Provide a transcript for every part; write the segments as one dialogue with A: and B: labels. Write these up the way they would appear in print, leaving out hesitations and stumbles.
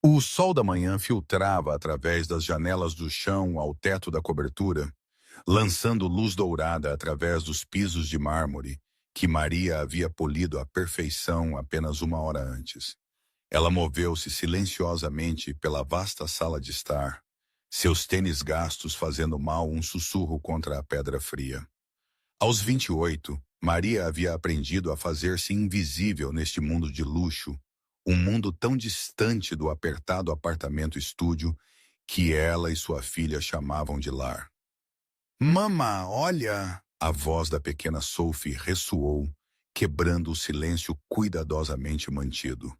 A: O sol da manhã filtrava através das janelas do chão ao teto da cobertura, lançando luz dourada através dos pisos de mármore que Maria havia polido à perfeição apenas uma hora antes. Ela moveu-se silenciosamente pela vasta sala de estar, seus tênis gastos fazendo mal um sussurro contra a pedra fria. Aos 28, Maria havia aprendido a fazer-se invisível neste mundo de luxo, um mundo tão distante do apertado apartamento-estúdio que ela e sua filha chamavam de lar. Mama, olha! A voz da pequena Sophie ressoou, quebrando o silêncio cuidadosamente mantido.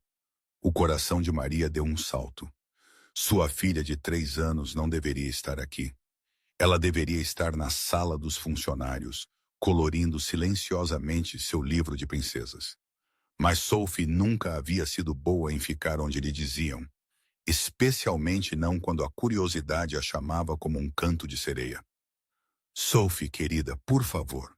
A: O coração de Maria deu um salto. Sua filha de 3 anos não deveria estar aqui. Ela deveria estar na sala dos funcionários, colorindo silenciosamente seu livro de princesas. Mas Sophie nunca havia sido boa em ficar onde lhe diziam, especialmente não quando a curiosidade a chamava como um canto de sereia. Sophie, querida, por favor.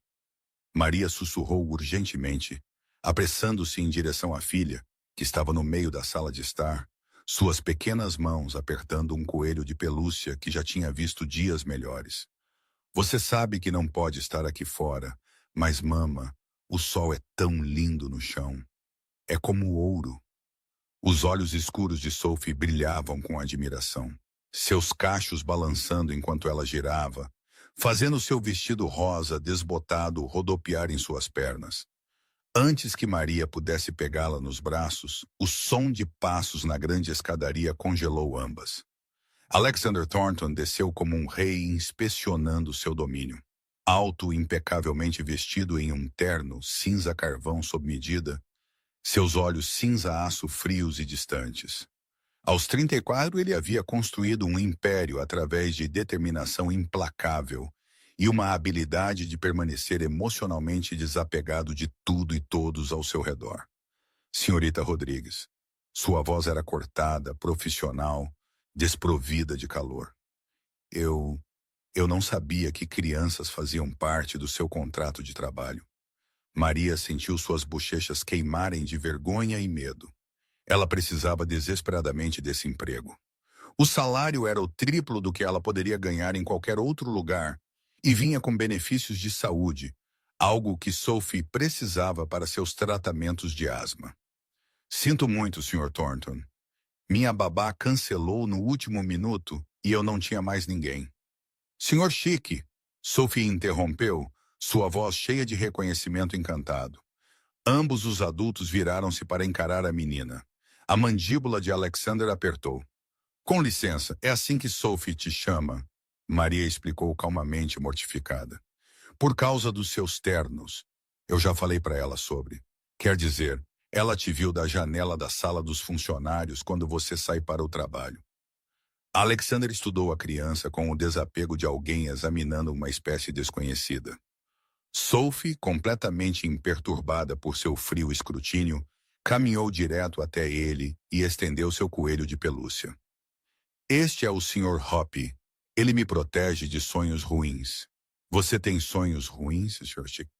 A: Maria sussurrou urgentemente, apressando-se em direção à filha, que estava no meio da sala de estar, suas pequenas mãos apertando um coelho de pelúcia que já tinha visto dias melhores. Você sabe que não pode estar aqui fora, mas mama, o sol é tão lindo no chão. É como ouro. Os olhos escuros de Sophie brilhavam com admiração, seus cachos balançando enquanto ela girava, fazendo seu vestido rosa desbotado rodopiar em suas pernas. Antes que Maria pudesse pegá-la nos braços, o som de passos na grande escadaria congelou ambas. Alexander Thornton desceu como um rei inspecionando seu domínio. Alto e impecavelmente vestido em um terno cinza carvão sob medida, seus olhos cinza-aço frios e distantes. Aos 34, ele havia construído um império através de determinação implacável e uma habilidade de permanecer emocionalmente desapegado de tudo e todos ao seu redor. Senhorita Rodrigues. Sua voz era cortada, profissional, desprovida de calor. Eu não sabia que crianças faziam parte do seu contrato de trabalho. Maria sentiu suas bochechas queimarem de vergonha e medo. Ela precisava desesperadamente desse emprego. O salário era o triplo do que ela poderia ganhar em qualquer outro lugar e vinha com benefícios de saúde, algo que Sophie precisava para seus tratamentos de asma. Sinto muito, Sr. Thornton. Minha babá cancelou no último minuto e eu não tinha mais ninguém. Sr. Chique, Sophie interrompeu, sua voz cheia de reconhecimento encantado. Ambos os adultos viraram-se para encarar a menina. A mandíbula de Alexander apertou. Com licença, é assim que Sophie te chama, Maria explicou calmamente, mortificada. Por causa dos seus ternos. Eu já falei para ela sobre. Quer dizer, ela te viu da janela da sala dos funcionários quando você sai para o trabalho. Alexander estudou a criança com o desapego de alguém examinando uma espécie desconhecida. Sophie, completamente imperturbada por seu frio escrutínio, caminhou direto até ele e estendeu seu coelho de pelúcia. Este é o Sr. Hoppe. Ele me protege de sonhos ruins. Você tem sonhos ruins, Sr. Chick?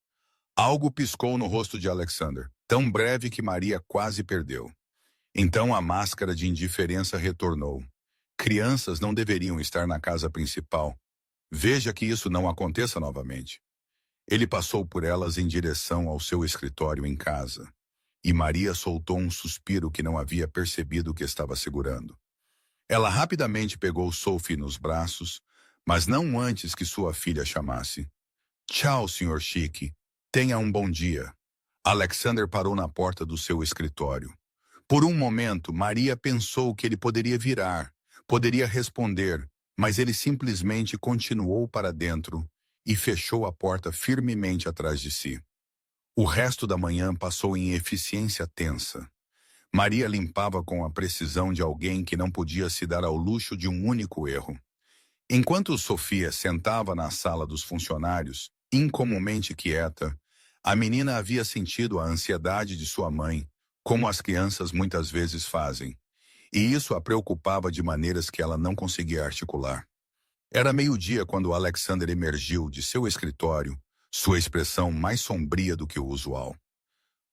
A: Algo piscou no rosto de Alexander, tão breve que Maria quase perdeu. Então a máscara de indiferença retornou. Crianças não deveriam estar na casa principal. Veja que isso não aconteça novamente. Ele passou por elas em direção ao seu escritório em casa, e Maria soltou um suspiro que não havia percebido que estava segurando. Ela rapidamente pegou Sophie nos braços, mas não antes que sua filha chamasse. Tchau, Sr. Chique. Tenha um bom dia. Alexander parou na porta do seu escritório. Por um momento, Maria pensou que ele poderia virar, poderia responder, mas ele simplesmente continuou para dentro e fechou a porta firmemente atrás de si. O resto da manhã passou em eficiência tensa. Maria limpava com a precisão de alguém que não podia se dar ao luxo de um único erro. Enquanto Sofia sentava na sala dos funcionários, incomumente quieta, a menina havia sentido a ansiedade de sua mãe, como as crianças muitas vezes fazem, e isso a preocupava de maneiras que ela não conseguia articular. Era meio-dia quando Alexander emergiu de seu escritório, sua expressão mais sombria do que o usual.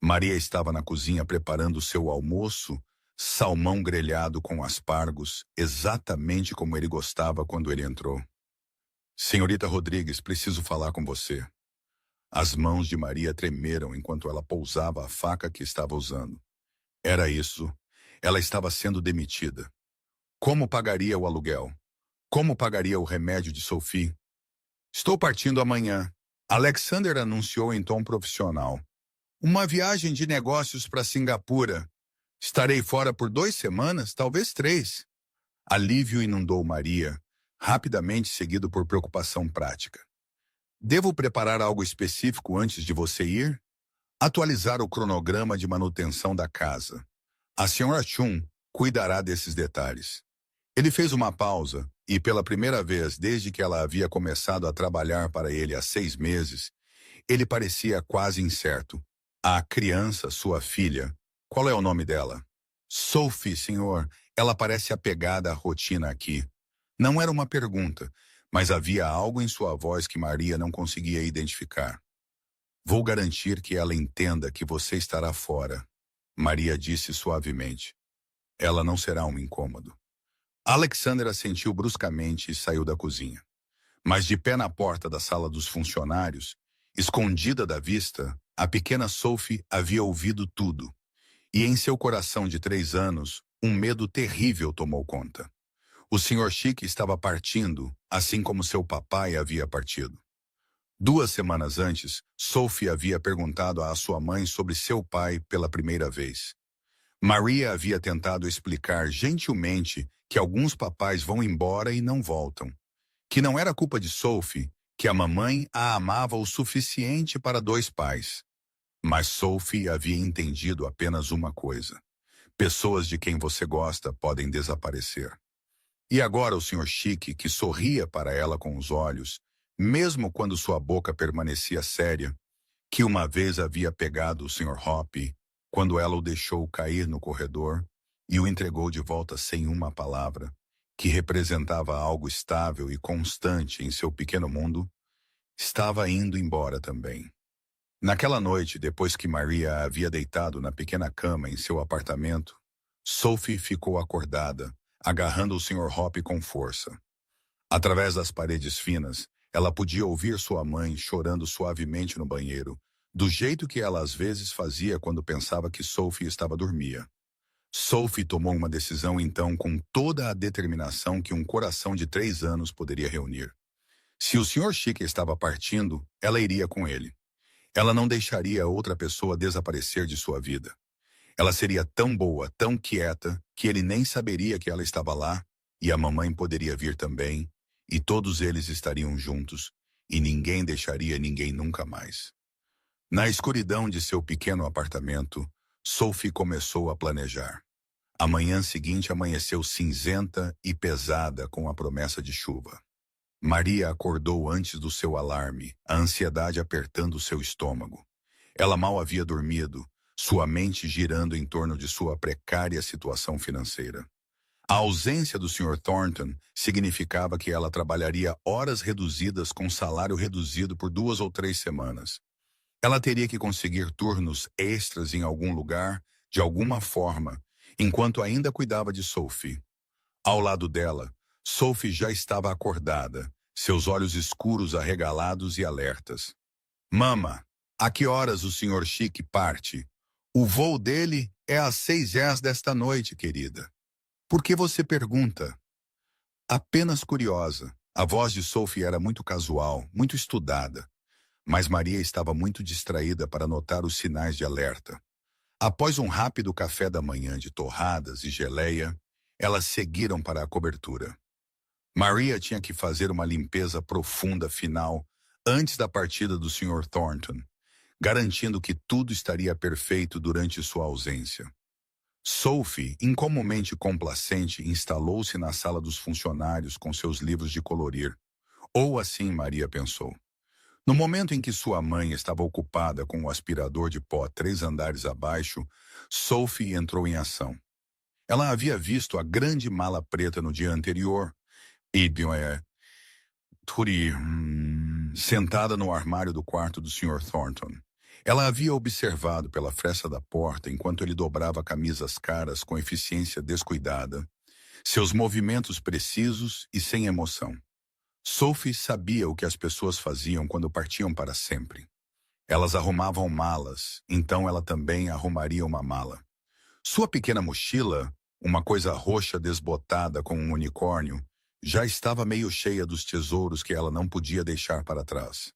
A: Maria estava na cozinha preparando seu almoço, salmão grelhado com aspargos, exatamente como ele gostava quando ele entrou. Senhorita Rodrigues, preciso falar com você. As mãos de Maria tremeram enquanto ela pousava a faca que estava usando. Era isso. Ela estava sendo demitida. Como pagaria o aluguel? Como pagaria o remédio de Sophie? Estou partindo amanhã. Alexander anunciou em tom profissional. Uma viagem de negócios para Singapura. Estarei fora por 2 semanas, talvez 3. Alívio inundou Maria, rapidamente seguido por preocupação prática. Devo preparar algo específico antes de você ir? Atualizar o cronograma de manutenção da casa. A senhora Chun cuidará desses detalhes. Ele fez uma pausa e, pela primeira vez desde que ela havia começado a trabalhar para ele há 6 meses, ele parecia quase incerto. A criança, sua filha, qual é o nome dela? Sophie, senhor. Ela parece apegada à rotina aqui. Não era uma pergunta, mas havia algo em sua voz que Maria não conseguia identificar. Vou garantir que ela entenda que você estará fora, Maria disse suavemente. Ela não será um incômodo. Alexander assentiu bruscamente e saiu da cozinha. Mas de pé na porta da sala dos funcionários, escondida da vista, a pequena Sophie havia ouvido tudo. E em seu coração de 3 anos, um medo terrível tomou conta. O Sr. Chique estava partindo, assim como seu papai havia partido. 2 semanas antes, Sophie havia perguntado à sua mãe sobre seu pai pela primeira vez. Maria havia tentado explicar gentilmente que alguns papais vão embora e não voltam. Que não era culpa de Sophie, que a mamãe a amava o suficiente para 2 pais. Mas Sophie havia entendido apenas uma coisa. Pessoas de quem você gosta podem desaparecer. E agora o Sr. Chique, que sorria para ela com os olhos, mesmo quando sua boca permanecia séria, que uma vez havia pegado o Sr. Hoppe, quando ela o deixou cair no corredor e o entregou de volta sem uma palavra, que representava algo estável e constante em seu pequeno mundo, estava indo embora também. Naquela noite, depois que Maria a havia deitado na pequena cama em seu apartamento, Sophie ficou acordada, agarrando o Sr. Hoppe com força. Através das paredes finas, ela podia ouvir sua mãe chorando suavemente no banheiro, do jeito que ela às vezes fazia quando pensava que Sophie estava dormia. Sophie tomou uma decisão então com toda a determinação que um coração de 3 anos poderia reunir. Se o Sr. Chique estava partindo, ela iria com ele. Ela não deixaria outra pessoa desaparecer de sua vida. Ela seria tão boa, tão quieta, que ele nem saberia que ela estava lá, e a mamãe poderia vir também, e todos eles estariam juntos, e ninguém deixaria ninguém nunca mais. Na escuridão de seu pequeno apartamento, Sophie começou a planejar. A manhã seguinte amanheceu cinzenta e pesada com a promessa de chuva. Maria acordou antes do seu alarme, a ansiedade apertando seu estômago. Ela mal havia dormido, sua mente girando em torno de sua precária situação financeira. A ausência do Sr. Thornton significava que ela trabalharia horas reduzidas com salário reduzido por 2 ou 3 semanas. Ela teria que conseguir turnos extras em algum lugar, de alguma forma, enquanto ainda cuidava de Sophie. Ao lado dela, Sophie já estava acordada, seus olhos escuros arregalados e alertas. Mama, a que horas o Sr. Chique parte? O voo dele é às 6h desta noite, querida. Por que você pergunta? Apenas curiosa. A voz de Sophie era muito casual, muito estudada. Mas Maria estava muito distraída para notar os sinais de alerta. Após um rápido café da manhã de torradas e geleia, elas seguiram para a cobertura. Maria tinha que fazer uma limpeza profunda final antes da partida do Sr. Thornton, garantindo que tudo estaria perfeito durante sua ausência. Sophie, incomumente complacente, instalou-se na sala dos funcionários com seus livros de colorir. Ou assim Maria pensou. No momento em que sua mãe estava ocupada com o aspirador de pó 3 andares abaixo, Sophie entrou em ação. Ela havia visto a grande mala preta no dia anterior e sentada no armário do quarto do Sr. Thornton. Ela havia observado pela fresta da porta enquanto ele dobrava camisas caras com eficiência descuidada, seus movimentos precisos e sem emoção. Sophie sabia o que as pessoas faziam quando partiam para sempre. Elas arrumavam malas, então ela também arrumaria uma mala. Sua pequena mochila, uma coisa roxa desbotada com um unicórnio, já estava meio cheia dos tesouros que ela não podia deixar para trás.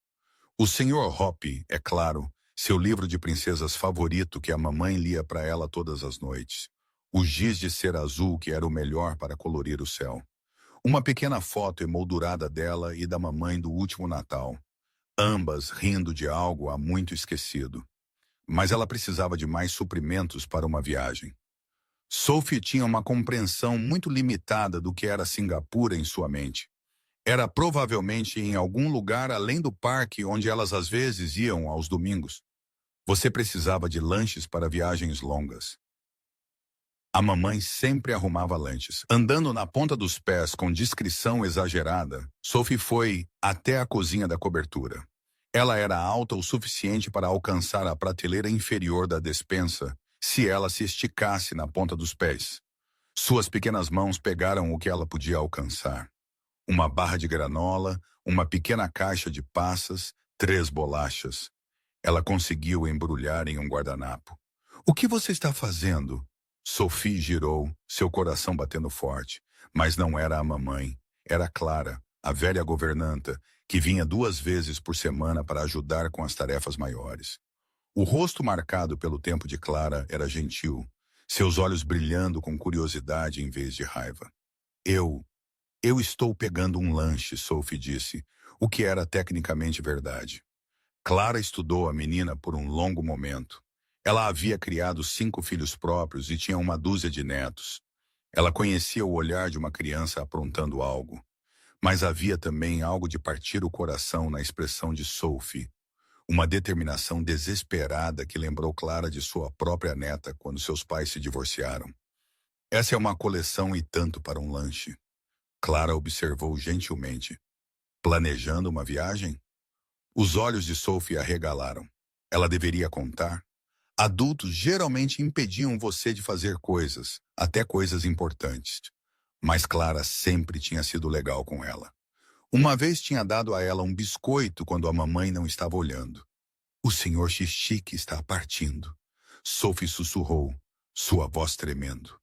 A: O Sr. Hoppe, é claro, seu livro de princesas favorito que a mamãe lia para ela todas as noites. O giz de cera azul que era o melhor para colorir o céu. Uma pequena foto emoldurada dela e da mamãe do último Natal. Ambas rindo de algo há muito esquecido. Mas ela precisava de mais suprimentos para uma viagem. Sophie tinha uma compreensão muito limitada do que era Singapura em sua mente. Era provavelmente em algum lugar além do parque onde elas às vezes iam aos domingos. Você precisava de lanches para viagens longas. A mamãe sempre arrumava lanches. Andando na ponta dos pés com discrição exagerada, Sophie foi até a cozinha da cobertura. Ela era alta o suficiente para alcançar a prateleira inferior da despensa se ela se esticasse na ponta dos pés. Suas pequenas mãos pegaram o que ela podia alcançar. Uma barra de granola, uma pequena caixa de passas, 3 bolachas. Ela conseguiu embrulhar em um guardanapo. "O que você está fazendo?" Sophie girou, seu coração batendo forte. Mas não era a mamãe. Era Clara, a velha governanta, que vinha 2 vezes por semana para ajudar com as tarefas maiores. O rosto marcado pelo tempo de Clara era gentil, seus olhos brilhando com curiosidade em vez de raiva. Eu estou pegando um lanche, Sophie disse, o que era tecnicamente verdade. Clara estudou a menina por um longo momento. Ela havia criado 5 filhos próprios e tinha uma dúzia de netos. Ela conhecia o olhar de uma criança aprontando algo. Mas havia também algo de partir o coração na expressão de Sophie. Uma determinação desesperada que lembrou Clara de sua própria neta quando seus pais se divorciaram. "Essa é uma coleção e tanto para um lanche." Clara observou gentilmente. "Planejando uma viagem?" Os olhos de Sophie arregalaram. Ela deveria contar? Adultos geralmente impediam você de fazer coisas, até coisas importantes. Mas Clara sempre tinha sido legal com ela. Uma vez tinha dado a ela um biscoito quando a mamãe não estava olhando. "O Sr. Xixique está partindo." Sophie sussurrou, sua voz tremendo.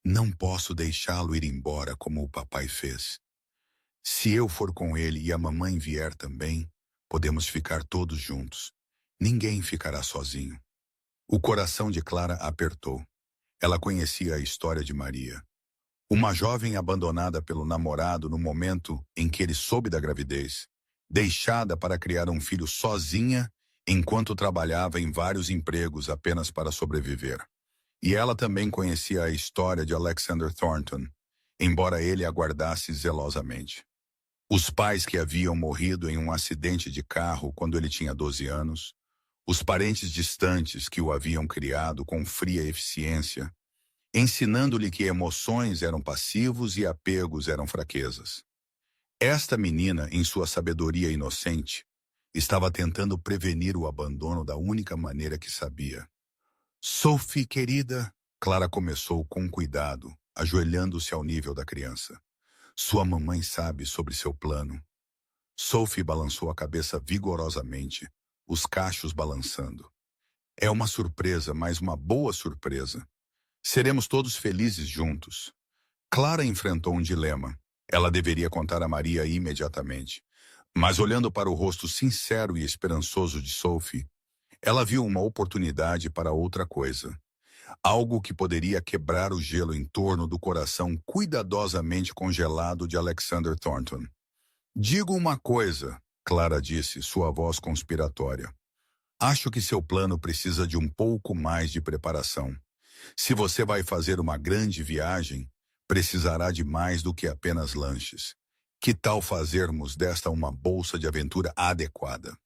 A: "Não posso deixá-lo ir embora como o papai fez. Se eu for com ele e a mamãe vier também, podemos ficar todos juntos. Ninguém ficará sozinho." O coração de Clara apertou. Ela conhecia a história de Maria. Uma jovem abandonada pelo namorado no momento em que ele soube da gravidez, deixada para criar um filho sozinha enquanto trabalhava em vários empregos apenas para sobreviver. E ela também conhecia a história de Alexander Thornton, embora ele a guardasse zelosamente. Os pais que haviam morrido em um acidente de carro quando ele tinha 12 anos, os parentes distantes que o haviam criado com fria eficiência, ensinando-lhe que emoções eram passivos e apegos eram fraquezas. Esta menina, em sua sabedoria inocente, estava tentando prevenir o abandono da única maneira que sabia. "Sophie, querida," Clara começou com cuidado, ajoelhando-se ao nível da criança. "Sua mamãe sabe sobre seu plano." Sophie balançou a cabeça vigorosamente, os cachos balançando. "É uma surpresa, mas uma boa surpresa. Seremos todos felizes juntos." Clara enfrentou um dilema. Ela deveria contar a Maria imediatamente. Mas olhando para o rosto sincero e esperançoso de Sophie, ela viu uma oportunidade para outra coisa. Algo que poderia quebrar o gelo em torno do coração cuidadosamente congelado de Alexander Thornton. "Digo uma coisa," Clara disse, sua voz conspiratória. "Acho que seu plano precisa de um pouco mais de preparação. Se você vai fazer uma grande viagem, precisará de mais do que apenas lanches. Que tal fazermos desta uma bolsa de aventura adequada?"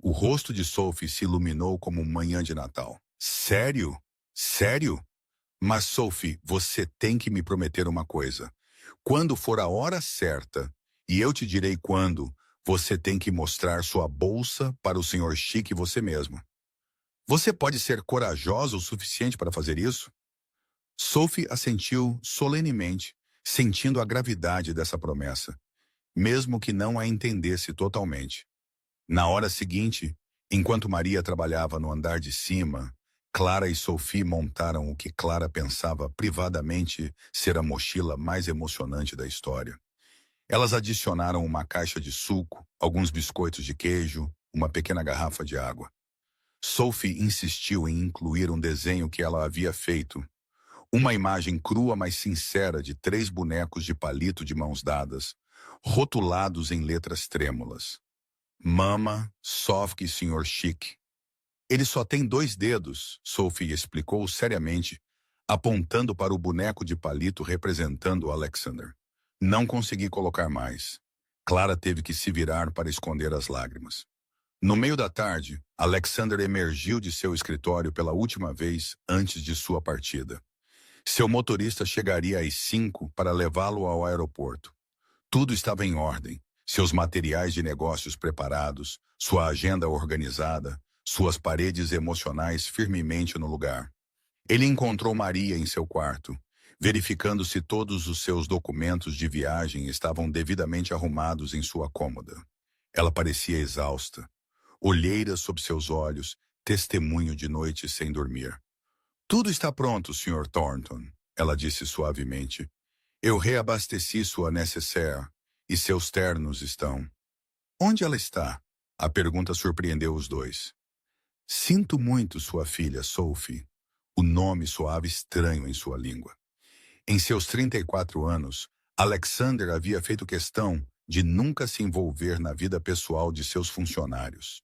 A: O rosto de Sophie se iluminou como uma manhã de Natal. "Sério? Sério? Mas Sophie, você tem que me prometer uma coisa. Quando for a hora certa, e eu te direi quando, Você tem que mostrar sua bolsa para o Sr. Chique você mesmo. Você pode ser corajosa o suficiente para fazer isso? Sophie assentiu solenemente, sentindo a gravidade dessa promessa, mesmo que não a entendesse totalmente. Na hora seguinte, enquanto Maria trabalhava no andar de cima, Clara e Sophie montaram o que Clara pensava privadamente ser a mochila mais emocionante da história. Elas adicionaram uma caixa de suco, alguns biscoitos de queijo, uma pequena garrafa de água. Sophie insistiu em incluir um desenho que ela havia feito. Uma imagem crua, mas sincera, de 3 bonecos de palito de mãos dadas, rotulados em letras trêmulas. Mama, Soft e Sr. Chic. Ele só tem 2 dedos, Sophie explicou seriamente, apontando para o boneco de palito representando Alexander. Não consegui colocar mais. Clara teve que se virar para esconder as lágrimas. No meio da tarde, Alexander emergiu de seu escritório pela última vez antes de sua partida. Seu motorista chegaria às 5 para levá-lo ao aeroporto. Tudo estava em ordem, seus materiais de negócios preparados, sua agenda organizada, suas paredes emocionais firmemente no lugar. Ele encontrou Maria em seu quarto, verificando se todos os seus documentos de viagem estavam devidamente arrumados em sua cômoda. Ela parecia exausta, olheiras sob seus olhos, testemunho de noite sem dormir. Tudo está pronto, Sr. Thornton, ela disse suavemente. Eu reabasteci sua nécessaire e seus ternos estão. Onde ela está? A pergunta surpreendeu os dois. Sinto muito, sua filha, Sophie. O nome soava estranho em sua língua. Em seus 34 anos, Alexander havia feito questão de nunca se envolver na vida pessoal de seus funcionários.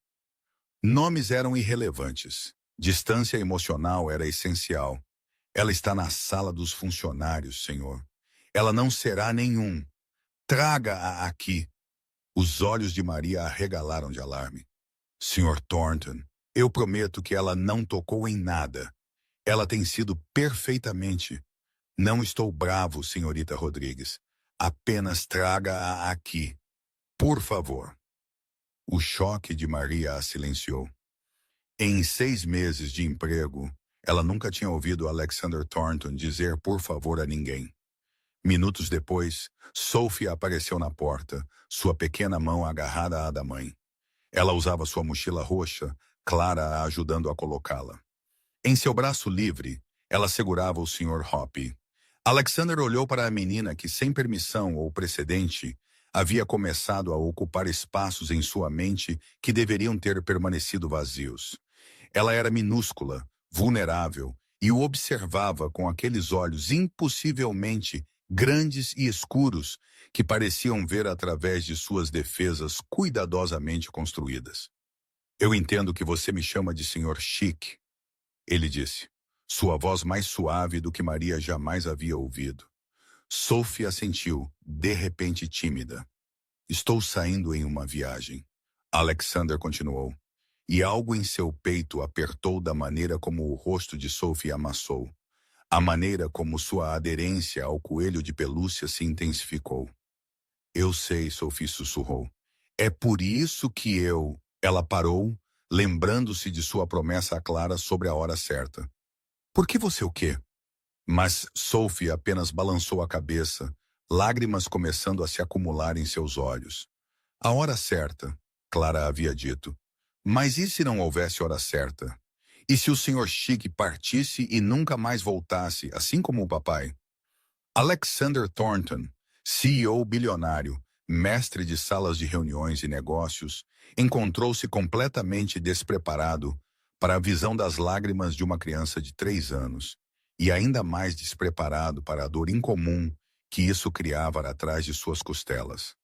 A: Nomes eram irrelevantes. Distância emocional era essencial. Ela está na sala dos funcionários, senhor. Ela não será nenhum. Traga-a aqui. Os olhos de Maria arregalaram de alarme. Sr. Thornton, eu prometo que ela não tocou em nada. Ela tem sido perfeitamente. Não estou bravo, senhorita Rodrigues. Apenas traga-a aqui. Por favor. O choque de Maria a silenciou. Em 6 meses de emprego, ela nunca tinha ouvido Alexander Thornton dizer por favor a ninguém. Minutos depois, Sophie apareceu na porta, sua pequena mão agarrada à da mãe. Ela usava sua mochila roxa, Clara a ajudando a colocá-la. Em seu braço livre, ela segurava o Sr. Hoppe. Alexander olhou para a menina que, sem permissão ou precedente, havia começado a ocupar espaços em sua mente que deveriam ter permanecido vazios. Ela era minúscula, vulnerável, e o observava com aqueles olhos impossivelmente grandes e escuros que pareciam ver através de suas defesas cuidadosamente construídas. Eu entendo que você me chama de Sr. Chic, ele disse, sua voz mais suave do que Maria jamais havia ouvido. Sophie assentiu, de repente tímida. Estou saindo em uma viagem. Alexander continuou, e algo em seu peito apertou da maneira como o rosto de Sophie amassou. A maneira como sua aderência ao coelho de pelúcia se intensificou. Eu sei, Sophie sussurrou. É por isso que eu... Ela parou, lembrando-se de sua promessa a Clara sobre a hora certa. Por que você o quê? Mas Sophie apenas balançou a cabeça, lágrimas começando a se acumular em seus olhos. A hora certa, Clara havia dito. Mas e se não houvesse hora certa? E se o Sr. Chic partisse e nunca mais voltasse, assim como o papai? Alexander Thornton, CEO bilionário, mestre de salas de reuniões e negócios, encontrou-se completamente despreparado para a visão das lágrimas de uma criança de 3 anos, e ainda mais despreparado para a dor incomum que isso criava atrás de suas costelas.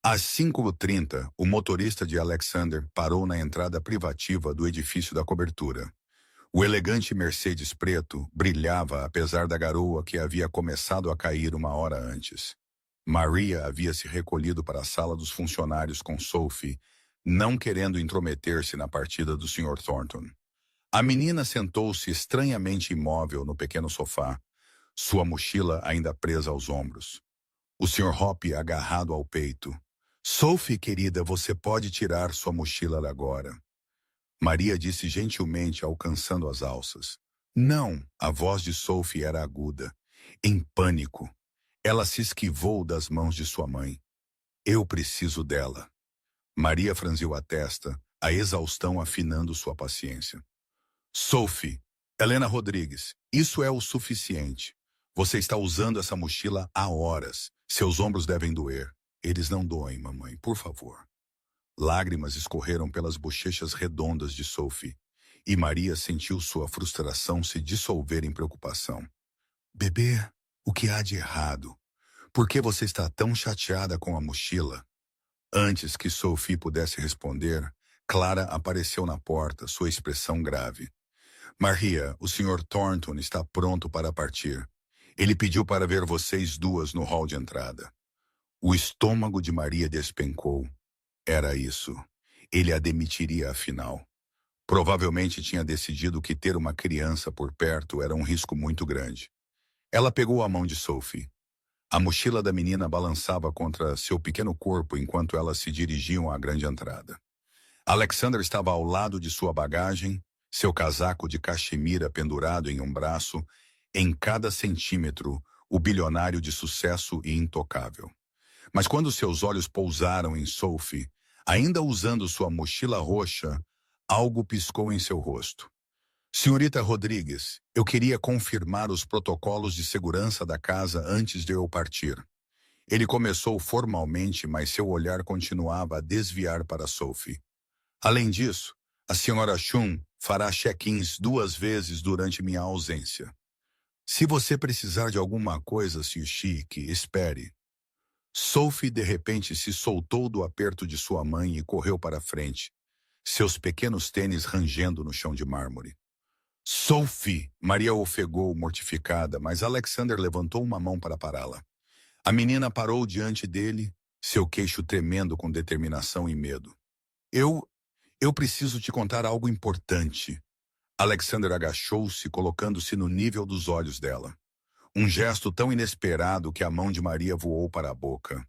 A: Às 5h30, o motorista de Alexander parou na entrada privativa do edifício da cobertura. O elegante Mercedes preto brilhava apesar da garoa que havia começado a cair uma hora antes. Maria havia se recolhido para a sala dos funcionários com Sophie, não querendo intrometer-se na partida do Sr. Thornton. A menina sentou-se estranhamente imóvel no pequeno sofá, sua mochila ainda presa aos ombros. O Sr. Hoppe agarrado ao peito. Sophie, querida, você pode tirar sua mochila agora. Maria disse gentilmente, alcançando as alças. Não, a voz de Sophie era aguda. Em pânico, ela se esquivou das mãos de sua mãe. Eu preciso dela. Maria franziu a testa, a exaustão afinando sua paciência. Sophie, Helena Rodrigues, isso é o suficiente. Você está usando essa mochila há horas. Seus ombros devem doer. Eles não doem, mamãe, por favor. Lágrimas escorreram pelas bochechas redondas de Sophie, e Maria sentiu sua frustração se dissolver em preocupação. Bebê, o que há de errado? Por que você está tão chateada com a mochila? Antes que Sophie pudesse responder, Clara apareceu na porta, sua expressão grave. Maria, o Sr. Thornton está pronto para partir. Ele pediu para ver vocês duas no hall de entrada. O estômago de Maria despencou. Era isso. Ele a demitiria afinal. Provavelmente tinha decidido que ter uma criança por perto era um risco muito grande. Ela pegou a mão de Sophie. A mochila da menina balançava contra seu pequeno corpo enquanto elas se dirigiam à grande entrada. Alexander estava ao lado de sua bagagem, seu casaco de caxemira pendurado em um braço, em cada centímetro, o bilionário de sucesso e intocável. Mas quando seus olhos pousaram em Sophie, ainda usando sua mochila roxa, algo piscou em seu rosto. Senhorita Rodrigues, eu queria confirmar os protocolos de segurança da casa antes de eu partir. Ele começou formalmente, mas seu olhar continuava a desviar para Sophie. Além disso, a senhora Chun fará check-ins 2 vezes durante minha ausência. Se você precisar de alguma coisa, Sr. Chique, espere. Sophie de repente se soltou do aperto de sua mãe e correu para frente, seus pequenos tênis rangendo no chão de mármore. Sophie! Maria ofegou, mortificada, mas Alexander levantou uma mão para pará-la. A menina parou diante dele, seu queixo tremendo com determinação e medo. Eu preciso te contar algo importante. Alexander agachou-se, colocando-se no nível dos olhos dela. Um gesto tão inesperado que a mão de Maria voou para a boca.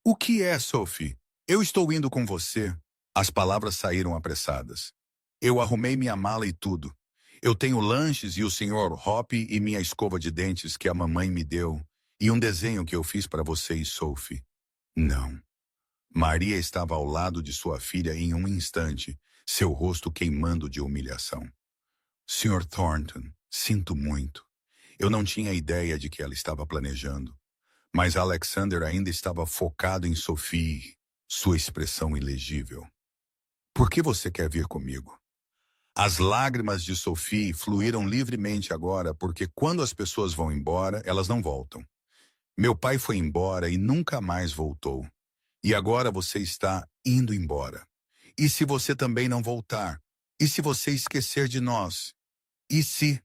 A: O que é, Sophie? Eu estou indo com você. As palavras saíram apressadas. Eu arrumei minha mala e tudo. Eu tenho lanches e o Sr. Hoppe e minha escova de dentes que a mamãe me deu, e um desenho que eu fiz para você e Sophie. Não. Maria estava ao lado de sua filha em um instante, seu rosto queimando de humilhação. Sr. Thornton, sinto muito. Eu não tinha ideia de que ela estava planejando. Mas Alexander ainda estava focado em Sophie, sua expressão ilegível. Por que você quer vir comigo? As lágrimas de Sophie fluíram livremente agora, porque quando as pessoas vão embora, elas não voltam. Meu pai foi embora e nunca mais voltou. E agora você está indo embora. E se você também não voltar? E se você esquecer de nós? E se...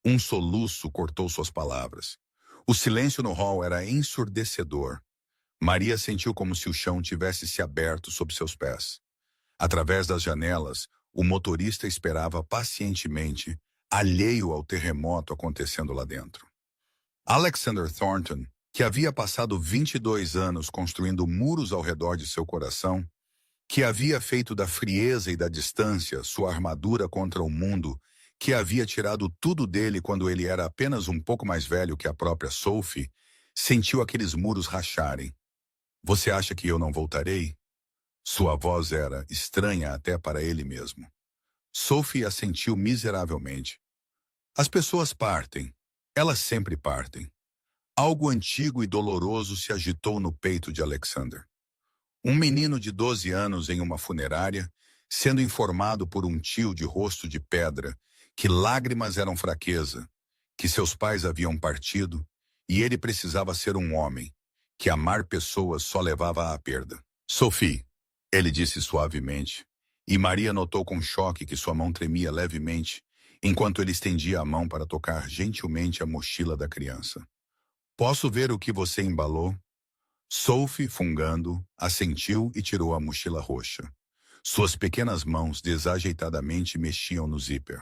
A: Um soluço cortou suas palavras. O silêncio no hall era ensurdecedor. Maria sentiu como se o chão tivesse se aberto sob seus pés. Através das janelas, o motorista esperava pacientemente, alheio ao terremoto acontecendo lá dentro. Alexander Thornton, que havia passado 22 anos construindo muros ao redor de seu coração, que havia feito da frieza e da distância sua armadura contra o mundo, que havia tirado tudo dele quando ele era apenas um pouco mais velho que a própria Sophie, sentiu aqueles muros racharem. Você acha que eu não voltarei? Sua voz era estranha até para ele mesmo. Sophie assentiu miseravelmente. As pessoas partem. Elas sempre partem. Algo antigo e doloroso se agitou no peito de Alexander. Um menino de 12 anos em uma funerária, sendo informado por um tio de rosto de pedra que lágrimas eram fraqueza, que seus pais haviam partido, e ele precisava ser um homem, que amar pessoas só levava à perda. Sophie, ele disse suavemente, e Maria notou com choque que sua mão tremia levemente, enquanto ele estendia a mão para tocar gentilmente a mochila da criança. Posso ver o que você embalou? Sophie, fungando, assentiu e tirou a mochila roxa. Suas pequenas mãos desajeitadamente mexiam no zíper.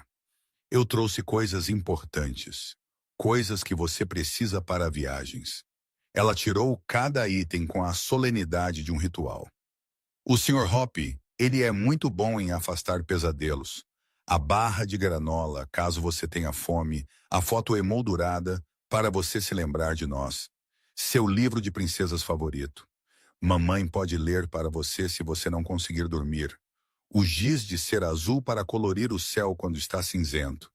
A: Eu trouxe coisas importantes. Coisas que você precisa para viagens. Ela tirou cada item com a solenidade de um ritual. O Sr. Hoppe, ele é muito bom em afastar pesadelos. A barra de granola, caso você tenha fome, a foto emoldurada, para você se lembrar de nós. Seu livro de princesas favorito. Mamãe pode ler para você se você não conseguir dormir. O giz de cera azul para colorir o céu quando está cinzento.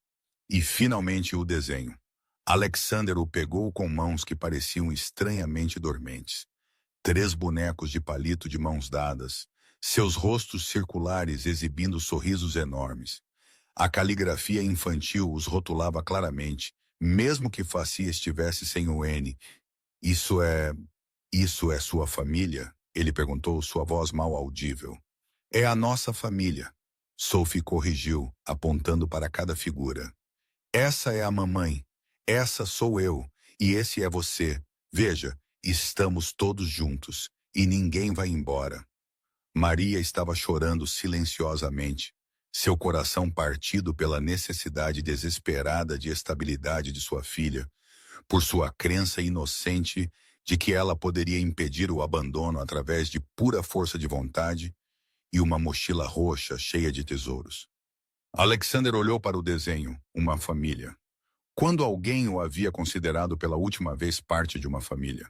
A: E finalmente o desenho. Alexander o pegou com mãos que pareciam estranhamente dormentes. 3 bonecos de palito de mãos dadas, seus rostos circulares exibindo sorrisos enormes. A caligrafia infantil os rotulava claramente, mesmo que Facia estivesse sem o N. Isso é... isso é sua família? Ele perguntou, sua voz mal audível. É a nossa família. Sophie corrigiu, apontando para cada figura. Essa é a mamãe. Essa sou eu. E esse é você. Veja, estamos todos juntos. E ninguém vai embora. Maria estava chorando silenciosamente, seu coração partido pela necessidade desesperada de estabilidade de sua filha, por sua crença inocente de que ela poderia impedir o abandono através de pura força de vontade e uma mochila roxa cheia de tesouros. Alexander olhou para o desenho, uma família. Quando alguém o havia considerado pela última vez parte de uma família?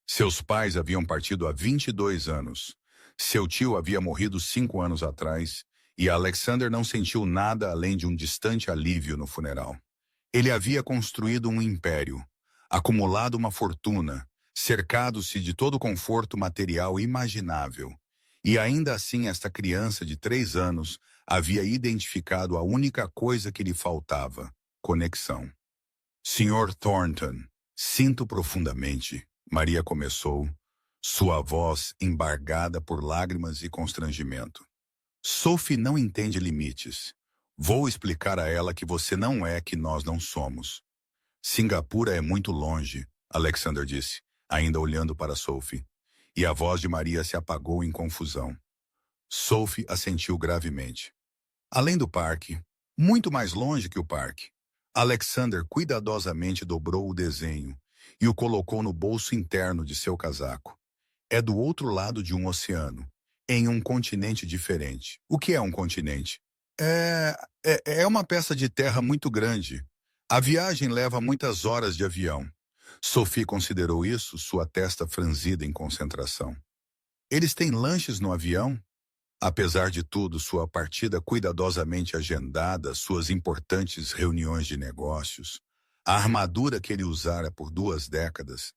A: Seus pais haviam partido há 22 anos. Seu tio havia morrido 5 anos atrás e Alexander não sentiu nada além de um distante alívio no funeral. Ele havia construído um império, acumulado uma fortuna, cercado-se de todo o conforto material imaginável. E ainda assim esta criança de 3 anos havia identificado a única coisa que lhe faltava: conexão. Sr. Thornton, sinto profundamente, Maria começou, sua voz embargada por lágrimas e constrangimento. Sophie não entende limites. Vou explicar a ela que você não é que nós não somos. Singapura é muito longe, Alexander disse, ainda olhando para Sophie. E a voz de Maria se apagou em confusão. Sophie assentiu gravemente. Além do parque, muito mais longe que o parque. Alexander cuidadosamente dobrou o desenho e o colocou no bolso interno de seu casaco. É do outro lado de um oceano, em um continente diferente. O que é um continente? É uma peça de terra muito grande. A viagem leva muitas horas de avião. Sophie considerou isso, sua testa franzida em concentração. Eles têm lanches no avião? Apesar de tudo, sua partida cuidadosamente agendada, suas importantes reuniões de negócios, a armadura que ele usara por 2 décadas,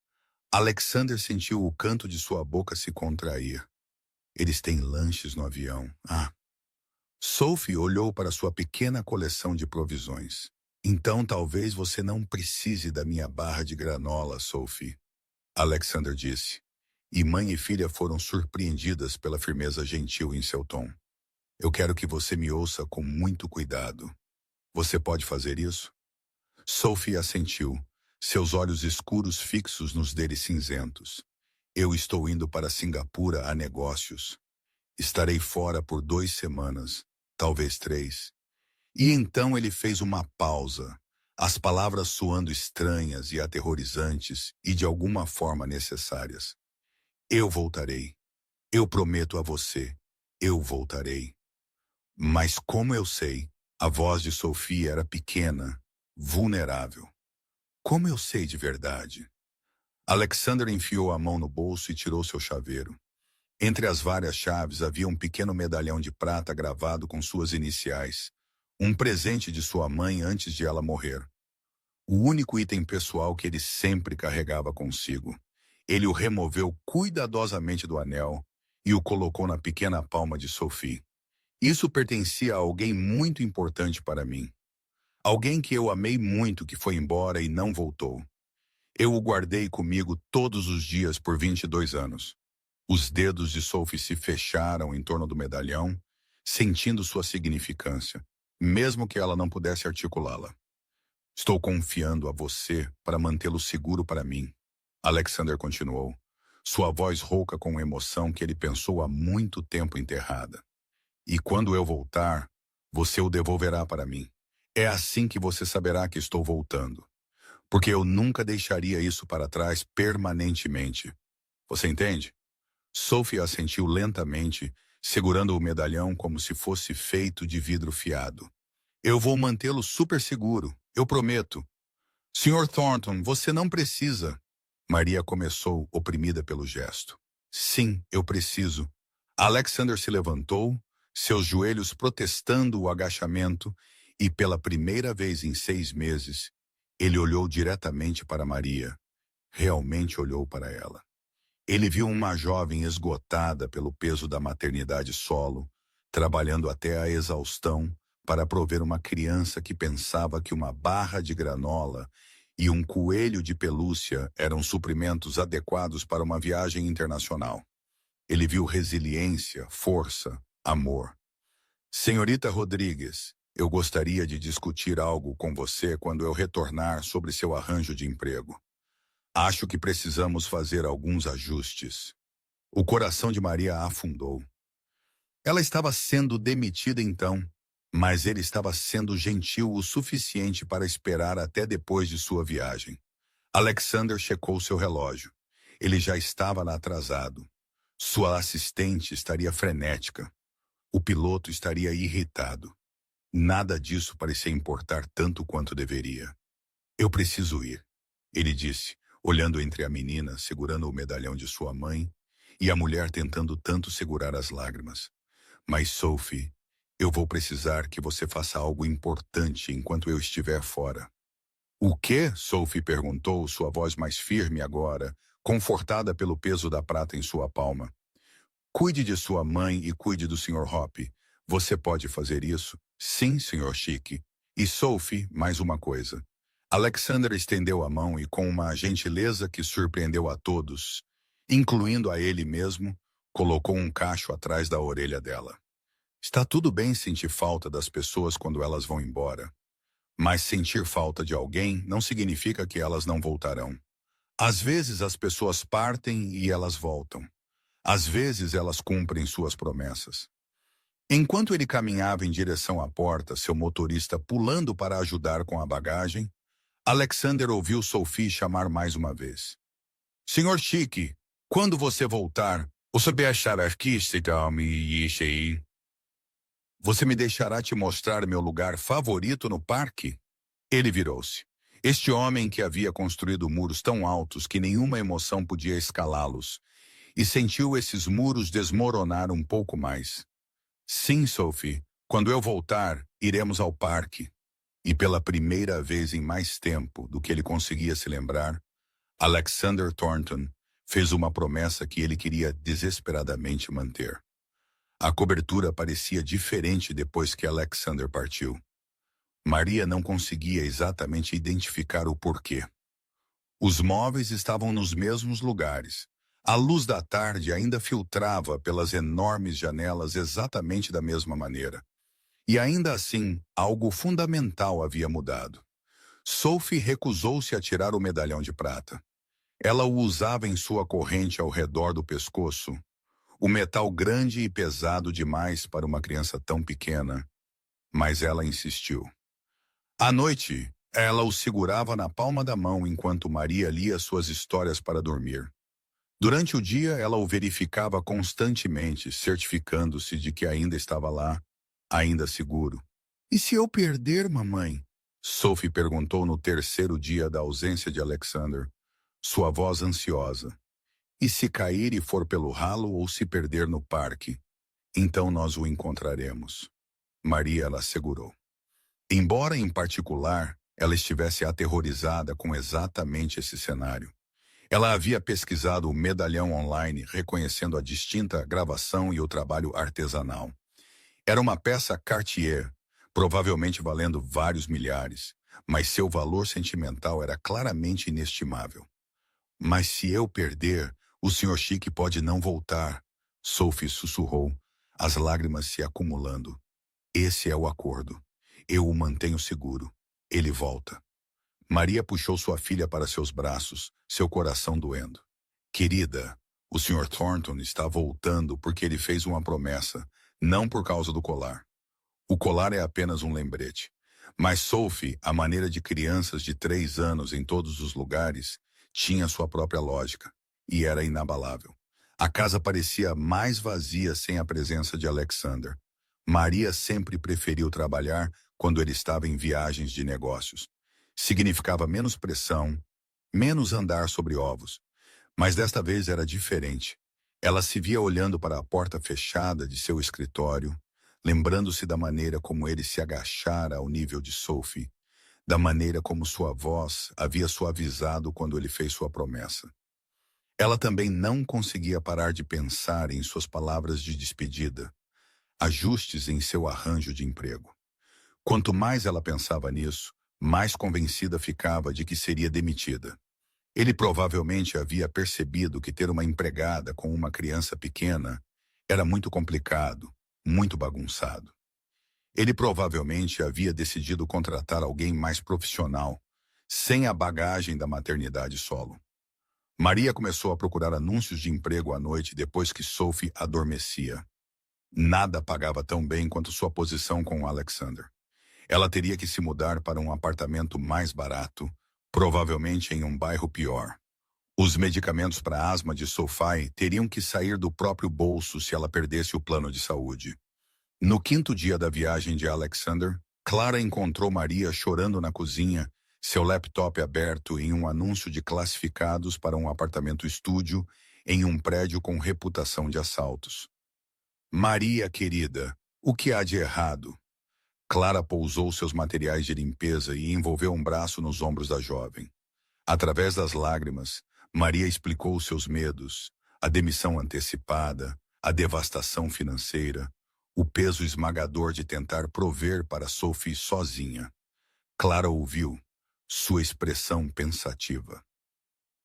A: Alexander sentiu o canto de sua boca se contrair. Eles têm lanches no avião. Ah. Sophie olhou para sua pequena coleção de provisões. Então talvez você não precise da minha barra de granola, Sophie, Alexander disse. E mãe e filha foram surpreendidas pela firmeza gentil em seu tom. Eu quero que você me ouça com muito cuidado. Você pode fazer isso? Sophie assentiu, seus olhos escuros fixos nos deles cinzentos. Eu estou indo para Singapura a negócios. Estarei fora por 2 semanas, talvez 3. E então ele fez uma pausa, as palavras soando estranhas e aterrorizantes e de alguma forma necessárias. Eu voltarei. Eu prometo a você. Eu voltarei. Mas como eu sei, a voz de Sophie era pequena, vulnerável. Como eu sei de verdade? Alexander enfiou a mão no bolso e tirou seu chaveiro. Entre as várias chaves havia um pequeno medalhão de prata gravado com suas iniciais, um presente de sua mãe antes de ela morrer. O único item pessoal que ele sempre carregava consigo. Ele o removeu cuidadosamente do anel e o colocou na pequena palma de Sophie. Isso pertencia a alguém muito importante para mim. Alguém que eu amei muito que foi embora e não voltou. Eu o guardei comigo todos os dias por 22 anos. Os dedos de Sophie se fecharam em torno do medalhão, sentindo sua significância, mesmo que ela não pudesse articulá-la. Estou confiando a você para mantê-lo seguro para mim. Alexander continuou, sua voz rouca com emoção que ele pensou há muito tempo enterrada. E quando eu voltar, você o devolverá para mim. É assim que você saberá que estou voltando. porque eu nunca deixaria isso para trás permanentemente. Você entende? Sophie assentiu lentamente, segurando o medalhão como se fosse feito de vidro fiado. Eu vou mantê-lo super seguro, eu prometo. Sr. Thornton, você não precisa. Maria começou, oprimida pelo gesto. Sim, eu preciso. Alexander se levantou, seus joelhos protestando o agachamento, e pela primeira vez em 6 meses, ele olhou diretamente para Maria. Realmente olhou para ela. Ele viu uma jovem esgotada pelo peso da maternidade solo, trabalhando até a exaustão para prover uma criança que pensava que uma barra de granola e um coelho de pelúcia eram suprimentos adequados para uma viagem internacional. Ele viu resiliência, força, amor. Senhorita Rodrigues, eu gostaria de discutir algo com você quando eu retornar sobre seu arranjo de emprego. Acho que precisamos fazer alguns ajustes. O coração de Maria afundou. Ela estava sendo demitida então, mas ele estava sendo gentil o suficiente para esperar até depois de sua viagem. Alexander checou seu relógio. Ele já estava atrasado. Sua assistente estaria frenética. O piloto estaria irritado. Nada disso parecia importar tanto quanto deveria. Eu preciso ir, ele disse, olhando entre a menina, segurando o medalhão de sua mãe, e a mulher tentando tanto segurar as lágrimas. Mas, Sophie, eu vou precisar que você faça algo importante enquanto eu estiver fora. O quê? Sophie perguntou, sua voz mais firme agora, confortada pelo peso da prata em sua palma. Cuide de sua mãe e cuide do Sr. Hoppe. Você pode fazer isso? Sim, Sr. Chique. E Sophie, mais uma coisa. Alexander estendeu a mão e, com uma gentileza que surpreendeu a todos, incluindo a ele mesmo, colocou um cacho atrás da orelha dela. Está tudo bem sentir falta das pessoas quando elas vão embora. Mas sentir falta de alguém não significa que elas não voltarão. Às vezes as pessoas partem e elas voltam. Às vezes elas cumprem suas promessas. Enquanto ele caminhava em direção à porta, seu motorista pulando para ajudar com a bagagem, Alexander ouviu Sophie chamar mais uma vez. Senhor Chique, quando você voltar, você me deixará te mostrar meu lugar favorito no parque? Ele virou-se. Este homem que havia construído muros tão altos que nenhuma emoção podia escalá-los, e sentiu esses muros desmoronar um pouco mais. Sim, Sophie, quando eu voltar, iremos ao parque. E pela primeira vez em mais tempo do que ele conseguia se lembrar, Alexander Thornton fez uma promessa que ele queria desesperadamente manter. A cobertura parecia diferente depois que Alexander partiu. Maria não conseguia exatamente identificar o porquê. Os móveis estavam nos mesmos lugares. A luz da tarde ainda filtrava pelas enormes janelas exatamente da mesma maneira. E ainda assim, algo fundamental havia mudado. Sophie recusou-se a tirar o medalhão de prata. Ela o usava em sua corrente ao redor do pescoço, o metal grande e pesado demais para uma criança tão pequena. Mas ela insistiu. À noite, ela o segurava na palma da mão enquanto Maria lia suas histórias para dormir. Durante o dia, ela o verificava constantemente, certificando-se de que ainda estava lá, ainda seguro. E se eu perder, mamãe? Sophie perguntou no terceiro dia da ausência de Alexander, sua voz ansiosa. E se cair e for pelo ralo ou se perder no parque? Então nós o encontraremos. Maria ela assegurou. Embora, em particular, ela estivesse aterrorizada com exatamente esse cenário. Ela havia pesquisado o medalhão online, reconhecendo a distinta gravação e o trabalho artesanal. Era uma peça Cartier, provavelmente valendo vários milhares, mas seu valor sentimental era claramente inestimável. Mas se eu perder, o Sr. Chique pode não voltar, Sophie sussurrou, as lágrimas se acumulando. Esse é o acordo. Eu o mantenho seguro. Ele volta. Maria puxou sua filha para seus braços, seu coração doendo. Querida, o Sr. Thornton está voltando porque ele fez uma promessa, não por causa do colar. O colar é apenas um lembrete. Mas Sophie, a maneira de crianças de 3 anos em todos os lugares, tinha sua própria lógica, e era inabalável. A casa parecia mais vazia sem a presença de Alexander. Maria sempre preferiu trabalhar quando ele estava em viagens de negócios. Significava menos pressão, menos andar sobre ovos. Mas desta vez era diferente. Ela se via olhando para a porta fechada de seu escritório, lembrando-se da maneira como ele se agachara ao nível de Sophie, da maneira como sua voz havia suavizado quando ele fez sua promessa. Ela também não conseguia parar de pensar em suas palavras de despedida, ajustes em seu arranjo de emprego. Quanto mais ela pensava nisso, mais convencida ficava de que seria demitida. Ele provavelmente havia percebido que ter uma empregada com uma criança pequena era muito complicado, muito bagunçado. Ele provavelmente havia decidido contratar alguém mais profissional, sem a bagagem da maternidade solo. Maria começou a procurar anúncios de emprego à noite depois que Sophie adormecia. Nada pagava tão bem quanto sua posição com Alexander. Ela teria que se mudar para um apartamento mais barato, provavelmente em um bairro pior. Os medicamentos para asma de Sophie teriam que sair do próprio bolso se ela perdesse o plano de saúde. No quinto dia da viagem de Alexander, Clara encontrou Maria chorando na cozinha, seu laptop aberto em um anúncio de classificados para um apartamento estúdio em um prédio com reputação de assaltos. Maria, querida, o que há de errado? Clara pousou seus materiais de limpeza e envolveu um braço nos ombros da jovem. Através das lágrimas, Maria explicou seus medos, a demissão antecipada, a devastação financeira, o peso esmagador de tentar prover para Sophie sozinha. Clara ouviu, sua expressão pensativa.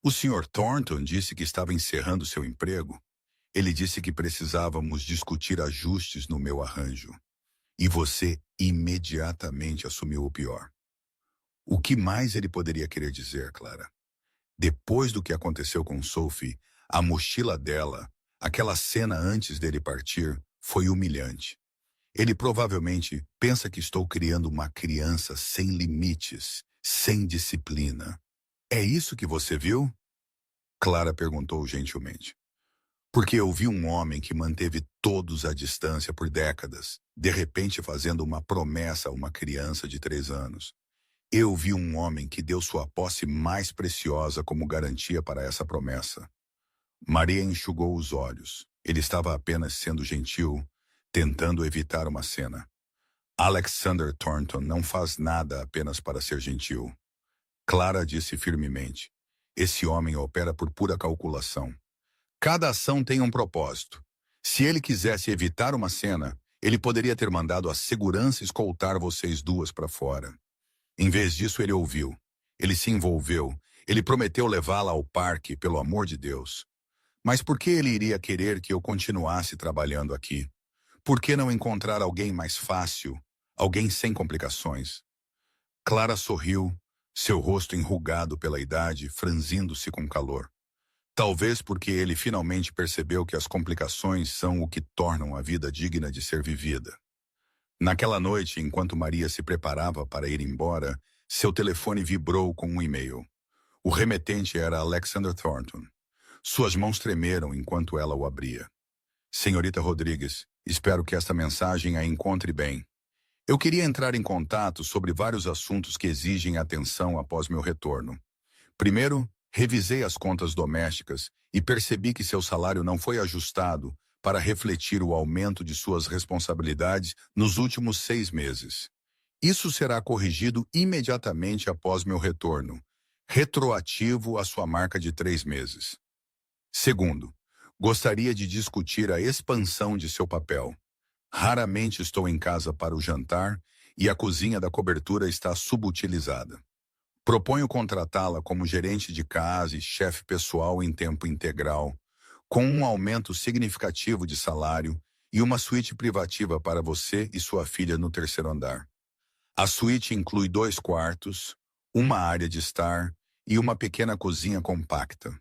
A: O Sr. Thornton disse que estava encerrando seu emprego. Ele disse que precisávamos discutir ajustes no meu arranjo. E você imediatamente assumiu o pior. O que mais ele poderia querer dizer, Clara? Depois do que aconteceu com Sophie, a mochila dela, aquela cena antes dele partir, foi humilhante. Ele provavelmente pensa que estou criando uma criança sem limites, sem disciplina. É isso que você viu? Clara perguntou gentilmente. Porque eu vi um homem que manteve todos à distância por décadas, de repente fazendo uma promessa a uma criança de 3 anos. Eu vi um homem que deu sua posse mais preciosa como garantia para essa promessa. Maria enxugou os olhos. Ele estava apenas sendo gentil, tentando evitar uma cena. Alexander Thornton não faz nada apenas para ser gentil. Clara disse firmemente. Esse homem opera por pura calculação. Cada ação tem um propósito. Se ele quisesse evitar uma cena, ele poderia ter mandado a segurança escoltar vocês duas para fora. Em vez disso, ele ouviu. Ele se envolveu. Ele prometeu levá-la ao parque, pelo amor de Deus. Mas por que ele iria querer que eu continuasse trabalhando aqui? Por que não encontrar alguém mais fácil, alguém sem complicações? Clara sorriu, seu rosto enrugado pela idade, franzindo-se com calor. Talvez porque ele finalmente percebeu que as complicações são o que tornam a vida digna de ser vivida. Naquela noite, enquanto Maria se preparava para ir embora, seu telefone vibrou com um e-mail. O remetente era Alexander Thornton. Suas mãos tremeram enquanto ela o abria. Senhorita Rodrigues, espero que esta mensagem a encontre bem. Eu queria entrar em contato sobre vários assuntos que exigem atenção após meu retorno. Primeiro, revisei as contas domésticas e percebi que seu salário não foi ajustado para refletir o aumento de suas responsabilidades nos últimos 6 meses. Isso será corrigido imediatamente após meu retorno, retroativo à sua marca de 3 meses. Segundo, gostaria de discutir a expansão de seu papel. Raramente estou em casa para o jantar e a cozinha da cobertura está subutilizada. Proponho contratá-la como gerente de casa e chefe pessoal em tempo integral, com um aumento significativo de salário e uma suíte privativa para você e sua filha no 3º andar. A suíte inclui 2 quartos, uma área de estar e uma pequena cozinha compacta.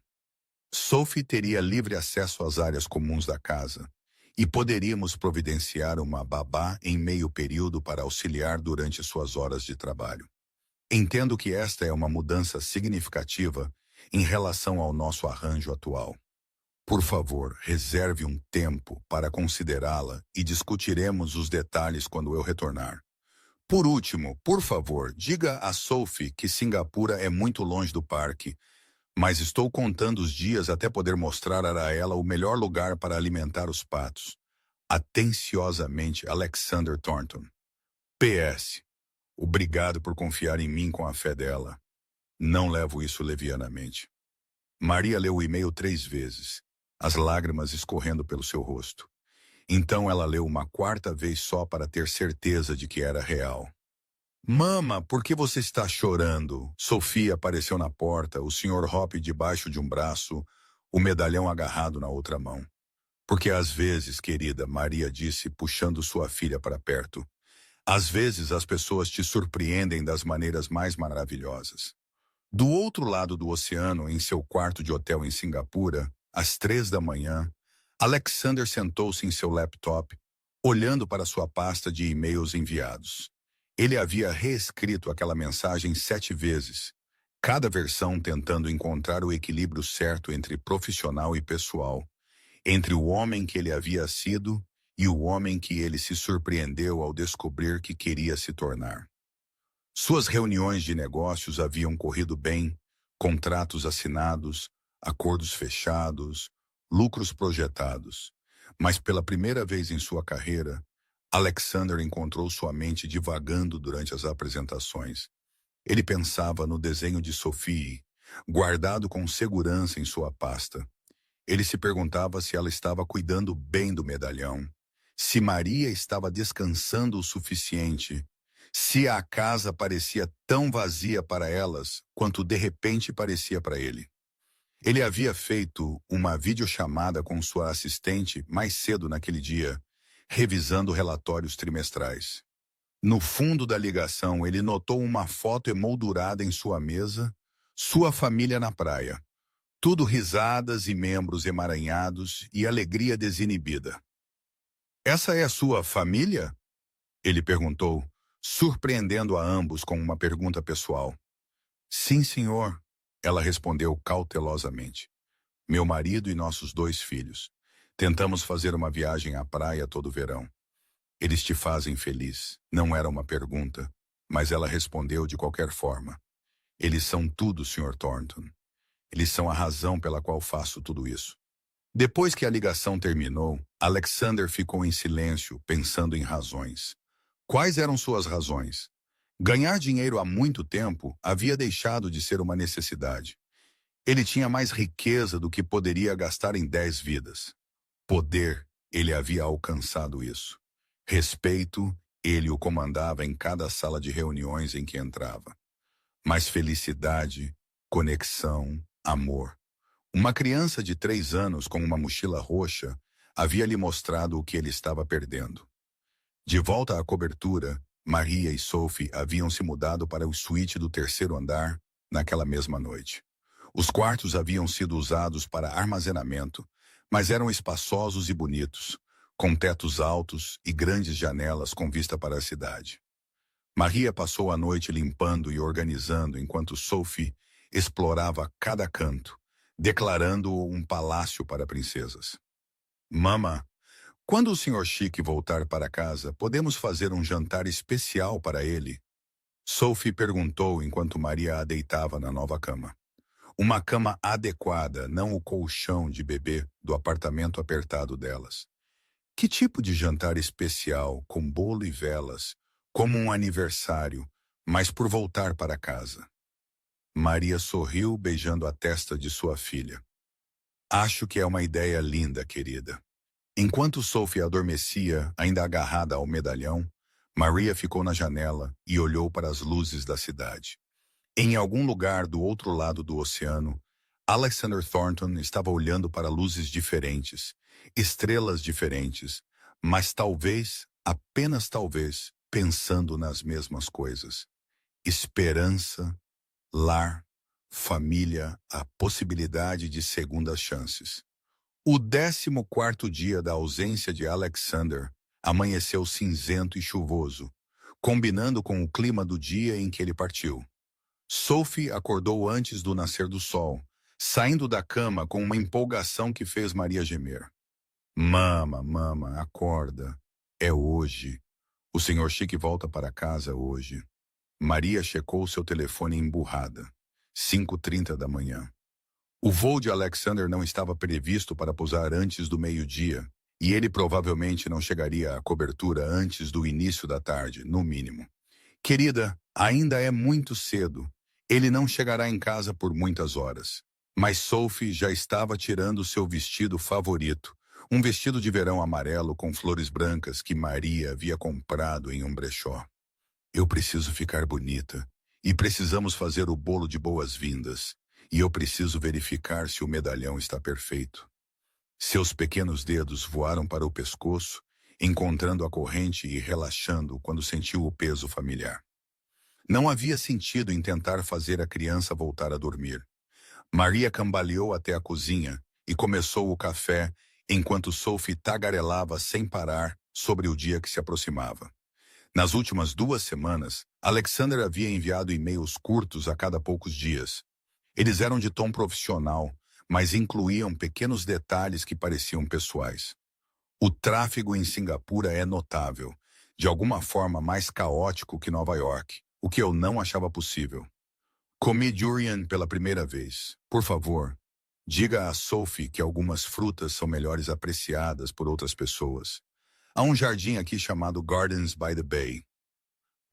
A: Sophie teria livre acesso às áreas comuns da casa, E poderíamos providenciar uma babá em meio período para auxiliar durante suas horas de trabalho. Entendo que esta é uma mudança significativa em relação ao nosso arranjo atual. Por favor, reserve um tempo para considerá-la e discutiremos os detalhes quando eu retornar. Por último, por favor, diga a Sophie que Singapura é muito longe do parque, mas estou contando os dias até poder mostrar a ela o melhor lugar para alimentar os patos. Atenciosamente, Alexander Thornton. PS. Obrigado por confiar em mim com a fé dela. Não levo isso levianamente. Maria leu o e-mail 3 vezes, as lágrimas escorrendo pelo seu rosto. Então ela leu uma 4ª vez só para ter certeza de que era real. Mama, por que você está chorando? Sofia apareceu na porta, o Sr. Hope debaixo de um braço, o medalhão agarrado na outra mão. Porque às vezes, querida, Maria disse, puxando sua filha para perto, às vezes as pessoas te surpreendem das maneiras mais maravilhosas. Do outro lado do oceano, em seu quarto de hotel em Singapura, às 3 da manhã, Alexander sentou-se em seu laptop, olhando para sua pasta de e-mails enviados. Ele havia reescrito aquela mensagem 7 vezes, cada versão tentando encontrar o equilíbrio certo entre profissional e pessoal, entre o homem que ele havia sido e o homem que ele se surpreendeu ao descobrir que queria se tornar. Suas reuniões de negócios haviam corrido bem, contratos assinados, acordos fechados, lucros projetados. Mas pela primeira vez em sua carreira, Alexander encontrou sua mente divagando durante as apresentações. Ele pensava no desenho de Sophie, guardado com segurança em sua pasta. Ele se perguntava se ela estava cuidando bem do medalhão, se Maria estava descansando o suficiente, se a casa parecia tão vazia para elas quanto de repente parecia para ele. Ele havia feito uma videochamada com sua assistente mais cedo naquele dia, revisando relatórios trimestrais. No fundo da ligação, ele notou uma foto emoldurada em sua mesa, sua família na praia. Tudo risadas e membros emaranhados e alegria desinibida. Essa é a sua família? Ele perguntou, surpreendendo a ambos com uma pergunta pessoal. Sim, senhor, ela respondeu cautelosamente. Meu marido e nossos 2 filhos. Tentamos fazer uma viagem à praia todo verão. Eles te fazem feliz. Não era uma pergunta, mas ela respondeu de qualquer forma. Eles são tudo, Sr. Thornton. Eles são a razão pela qual faço tudo isso. Depois que a ligação terminou, Alexander ficou em silêncio, pensando em razões. Quais eram suas razões? Ganhar dinheiro há muito tempo havia deixado de ser uma necessidade. Ele tinha mais riqueza do que poderia gastar em 10 vidas. Poder, ele havia alcançado isso. Respeito, ele o comandava em cada sala de reuniões em que entrava. Mas felicidade, conexão, amor. Uma criança de 3 anos com uma mochila roxa havia lhe mostrado o que ele estava perdendo. De volta à cobertura, Maria e Sophie haviam se mudado para o suíte do 3º andar naquela mesma noite. Os quartos haviam sido usados para armazenamento, mas eram espaçosos e bonitos, com tetos altos e grandes janelas com vista para a cidade. Maria passou a noite limpando e organizando enquanto Sophie explorava cada canto, declarando-o um palácio para princesas. Mama, quando o Sr. Chique voltar para casa, podemos fazer um jantar especial para ele? Sophie perguntou enquanto Maria a deitava na nova cama. Uma cama adequada, não o colchão de bebê do apartamento apertado delas. Que tipo de jantar especial, com bolo e velas, como um aniversário, mas por voltar para casa? Maria sorriu, beijando a testa de sua filha. Acho que é uma ideia linda, querida. Enquanto Sophie adormecia, ainda agarrada ao medalhão, Maria ficou na janela e olhou para as luzes da cidade. Em algum lugar do outro lado do oceano, Alexander Thornton estava olhando para luzes diferentes, estrelas diferentes, mas talvez, apenas talvez, pensando nas mesmas coisas. Esperança, lar, família, a possibilidade de segundas chances. O 14º dia da ausência de Alexander amanheceu cinzento e chuvoso, combinando com o clima do dia em que ele partiu. Sophie acordou antes do nascer do sol, saindo da cama com uma empolgação que fez Maria gemer. Mama, mama, acorda. É hoje. O senhor Chique volta para casa hoje. Maria checou seu telefone emburrada. 5h30 da manhã. O voo de Alexander não estava previsto para pousar antes do meio-dia, e ele provavelmente não chegaria à cobertura antes do início da tarde, no mínimo. Querida, ainda é muito cedo. Ele não chegará em casa por muitas horas. Mas Sophie já estava tirando seu vestido favorito, um vestido de verão amarelo com flores brancas que Maria havia comprado em um brechó. Eu preciso ficar bonita, e precisamos fazer o bolo de boas-vindas, e eu preciso verificar se o medalhão está perfeito. Seus pequenos dedos voaram para o pescoço, encontrando a corrente e relaxando quando sentiu o peso familiar. Não havia sentido em tentar fazer a criança voltar a dormir. Maria cambaleou até a cozinha e começou o café enquanto Sophie tagarelava sem parar sobre o dia que se aproximava. Nas últimas 2 semanas, Alexander havia enviado e-mails curtos a cada poucos dias. Eles eram de tom profissional, mas incluíam pequenos detalhes que pareciam pessoais. O tráfego em Singapura é notável, de alguma forma mais caótico que Nova York, o que eu não achava possível. Comi durian pela primeira vez. Por favor, diga a Sophie que algumas frutas são melhores apreciadas por outras pessoas. Há um jardim aqui chamado Gardens by the Bay.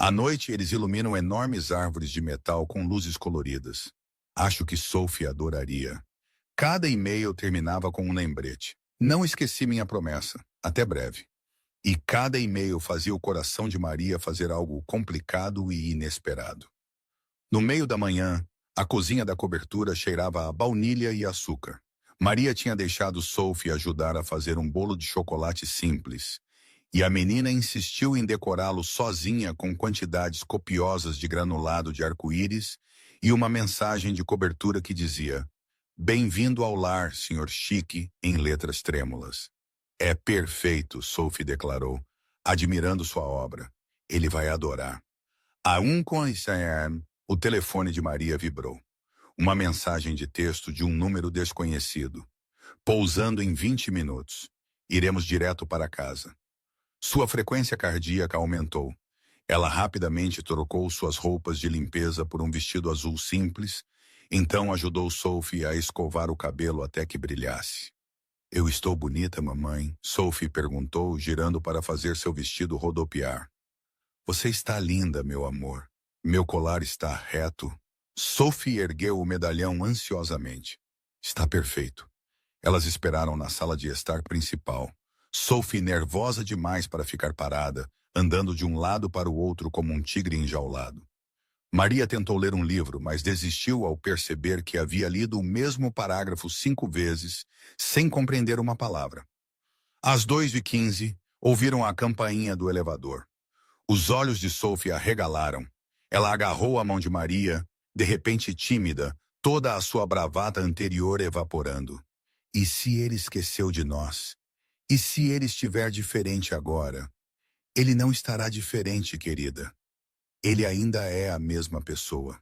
A: À noite, eles iluminam enormes árvores de metal com luzes coloridas. Acho que Sophie adoraria. Cada e-mail terminava com um lembrete. Não esqueci minha promessa. Até breve. E cada e-mail fazia o coração de Maria fazer algo complicado e inesperado. No meio da manhã, a cozinha da cobertura cheirava a baunilha e açúcar. Maria tinha deixado Sophie ajudar a fazer um bolo de chocolate simples, e a menina insistiu em decorá-lo sozinha com quantidades copiosas de granulado de arco-íris e uma mensagem de cobertura que dizia: "Bem-vindo ao lar, Sr. Chique", em letras trêmulas. "É perfeito", Sophie declarou, admirando sua obra. "Ele vai adorar." A um concern, o telefone de Maria vibrou. Uma mensagem de texto de um número desconhecido. "Pousando em 20 minutos. Iremos direto para casa." Sua frequência cardíaca aumentou. Ela rapidamente trocou suas roupas de limpeza por um vestido azul simples, então ajudou Sophie a escovar o cabelo até que brilhasse. "Eu estou bonita, mamãe?" Sophie perguntou, girando para fazer seu vestido rodopiar. "Você está linda, meu amor. Meu colar está reto." Sophie ergueu o medalhão ansiosamente. "Está perfeito." Elas esperaram na sala de estar principal. Sophie nervosa demais para ficar parada, andando de um lado para o outro como um tigre enjaulado. Maria tentou ler um livro, mas desistiu ao perceber que havia lido o mesmo parágrafo 5 vezes, sem compreender uma palavra. Às 2h15, ouviram a campainha do elevador. Os olhos de Sophie arregalaram. Ela agarrou a mão de Maria, de repente tímida, toda a sua bravata anterior evaporando. E se ele esqueceu de nós? E se ele estiver diferente agora? Ele não estará diferente, querida. Ele ainda é a mesma pessoa.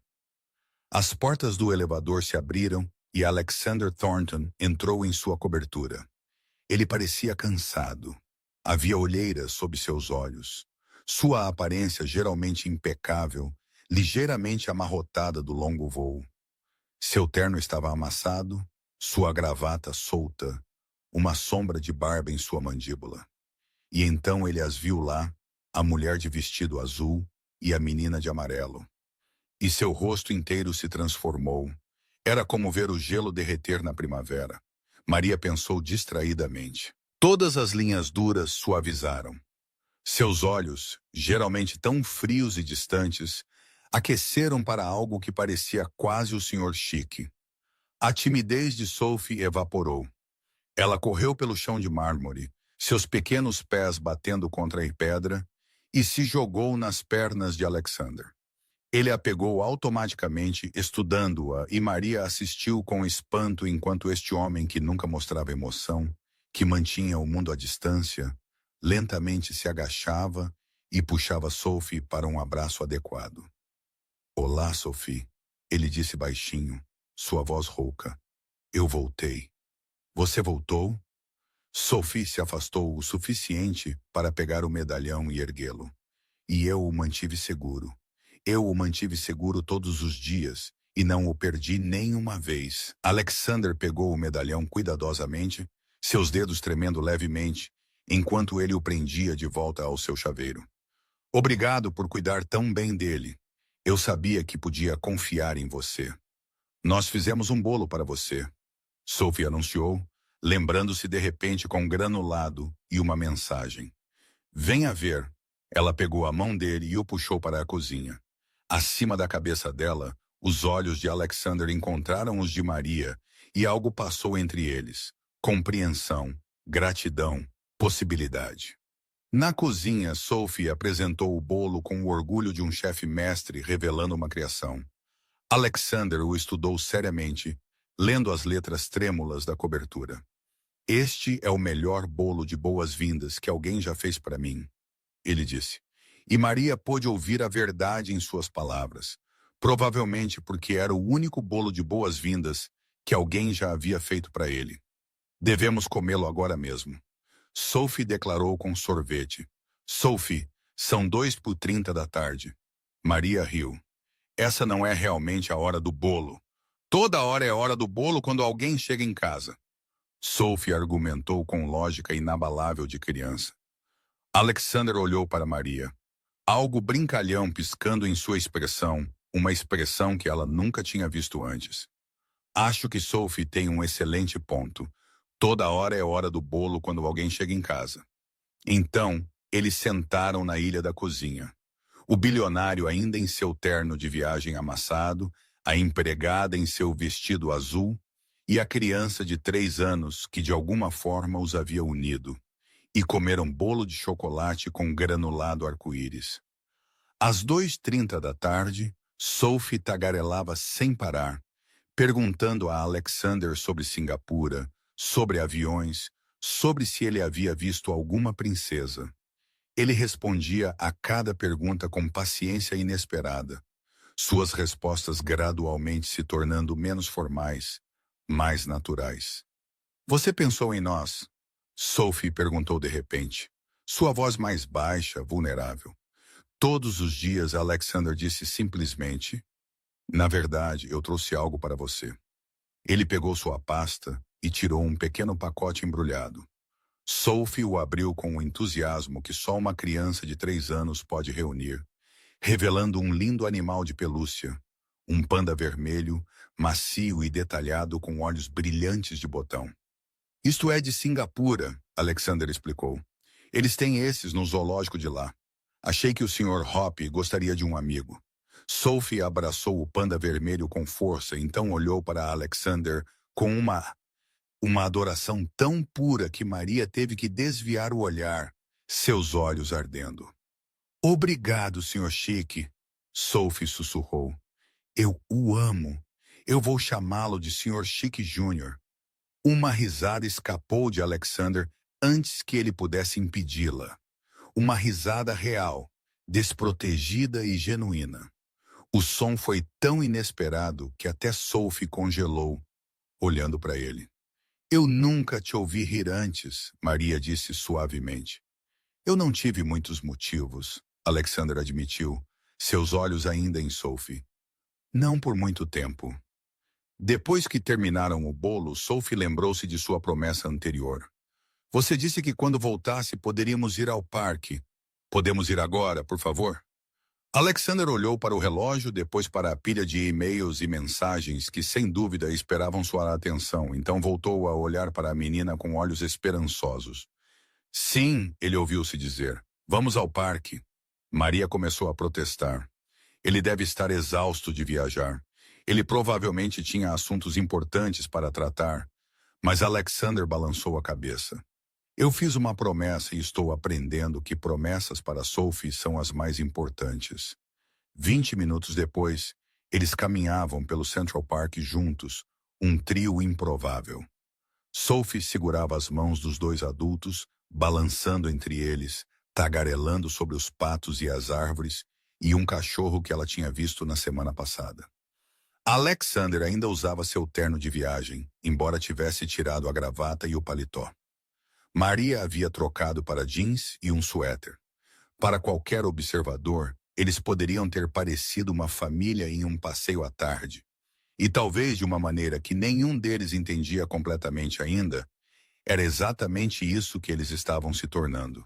A: As portas do elevador se abriram e Alexander Thornton entrou em sua cobertura. Ele parecia cansado. Havia olheiras sob seus olhos. Sua aparência geralmente impecável, ligeiramente amarrotada do longo voo. Seu terno estava amassado, sua gravata solta, uma sombra de barba em sua mandíbula. E então ele as viu lá, a mulher de vestido azul e a menina de amarelo. E seu rosto inteiro se transformou. Era como ver o gelo derreter na primavera. Maria pensou distraidamente. Todas as linhas duras suavizaram. Seus olhos, geralmente tão frios e distantes, aqueceram para algo que parecia quase o Sr. Chique. A timidez de Sophie evaporou. Ela correu pelo chão de mármore, seus pequenos pés batendo contra a pedra, e se jogou nas pernas de Alexander. Ele a pegou automaticamente, estudando-a, e Maria assistiu com espanto enquanto este homem que nunca mostrava emoção, que mantinha o mundo à distância, lentamente se agachava e puxava Sophie para um abraço adequado. Olá, Sophie, ele disse baixinho, sua voz rouca. Eu voltei. Você voltou? Sophie se afastou o suficiente para pegar o medalhão e erguê-lo. E eu o mantive seguro. Eu o mantive seguro todos os dias e não o perdi nem uma vez. Alexander pegou o medalhão cuidadosamente, seus dedos tremendo levemente, enquanto ele o prendia de volta ao seu chaveiro. Obrigado por cuidar tão bem dele. Eu sabia que podia confiar em você. Nós fizemos um bolo para você, Sophie anunciou, lembrando-se de repente com um granulado e uma mensagem. Venha ver. Ela pegou a mão dele e o puxou para a cozinha. Acima da cabeça dela, os olhos de Alexander encontraram os de Maria e algo passou entre eles. Compreensão, gratidão, possibilidade. Na cozinha, Sophie apresentou o bolo com o orgulho de um chefe mestre revelando uma criação. Alexander o estudou seriamente, lendo as letras trêmulas da cobertura. Este é o melhor bolo de boas-vindas que alguém já fez para mim, ele disse. E Maria pôde ouvir a verdade em suas palavras, provavelmente porque era o único bolo de boas-vindas que alguém já havia feito para ele. Devemos comê-lo agora mesmo. Sophie declarou com sorvete. Sophie, são 2:30 da tarde. Maria riu. Essa não é realmente a hora do bolo. Toda hora é hora do bolo quando alguém chega em casa. Sophie argumentou com lógica inabalável de criança. Alexander olhou para Maria. Algo brincalhão piscando em sua expressão, uma expressão que ela nunca tinha visto antes. Acho que Sophie tem um excelente ponto. Toda hora é hora do bolo quando alguém chega em casa. Então, eles sentaram na ilha da cozinha. O bilionário ainda em seu terno de viagem amassado, a empregada em seu vestido azul e a criança de 3 anos que de alguma forma os havia unido. E comeram bolo de chocolate com granulado arco-íris. Às 2:30 da tarde, Sophie tagarelava sem parar, perguntando a Alexander sobre Singapura, sobre aviões, sobre se ele havia visto alguma princesa. Ele respondia a cada pergunta com paciência inesperada, suas respostas gradualmente se tornando menos formais, mais naturais. Você pensou em nós? Sophie perguntou de repente, sua voz mais baixa, vulnerável. Todos os dias, Alexander disse simplesmente, na verdade, eu trouxe algo para você. Ele pegou sua pasta e tirou um pequeno pacote embrulhado. Sophie o abriu com o entusiasmo que só uma criança de 3 anos pode reunir, revelando um lindo animal de pelúcia, um panda vermelho, macio e detalhado com olhos brilhantes de botão. Isto é de Singapura, Alexander explicou. Eles têm esses no zoológico de lá. Achei que o Sr. Hoppe gostaria de um amigo. Sophie abraçou o panda vermelho com força, então olhou para Alexander com uma adoração tão pura que Maria teve que desviar o olhar, seus olhos ardendo. Obrigado, Sr. Chique, Sophie sussurrou. Eu o amo. Eu vou chamá-lo de Sr. Chique Jr. Uma risada escapou de Alexander antes que ele pudesse impedi-la. Uma risada real, desprotegida e genuína. O som foi tão inesperado que até Sophie congelou, olhando para ele. Eu nunca te ouvi rir antes, Maria disse suavemente. Eu não tive muitos motivos, Alexander admitiu, seus olhos ainda em Sophie. Não por muito tempo. Depois que terminaram o bolo, Sophie lembrou-se de sua promessa anterior. Você disse que quando voltasse poderíamos ir ao parque. Podemos ir agora, por favor? Alexander olhou para o relógio, depois para a pilha de e-mails e mensagens que sem dúvida esperavam sua atenção, então voltou a olhar para a menina com olhos esperançosos. Sim, ele ouviu-se dizer. Vamos ao parque. Maria começou a protestar. Ele deve estar exausto de viajar. Ele provavelmente tinha assuntos importantes para tratar, mas Alexander balançou a cabeça. Eu fiz uma promessa e estou aprendendo que promessas para Sophie são as mais importantes. 20 minutos depois, eles caminhavam pelo Central Park juntos, um trio improvável. Sophie segurava as mãos dos dois adultos, balançando entre eles, tagarelando sobre os patos e as árvores, e um cachorro que ela tinha visto na semana passada. Alexander ainda usava seu terno de viagem, embora tivesse tirado a gravata e o paletó. Maria havia trocado para jeans e um suéter. Para qualquer observador, eles poderiam ter parecido uma família em um passeio à tarde. E talvez de uma maneira que nenhum deles entendia completamente ainda, era exatamente isso que eles estavam se tornando.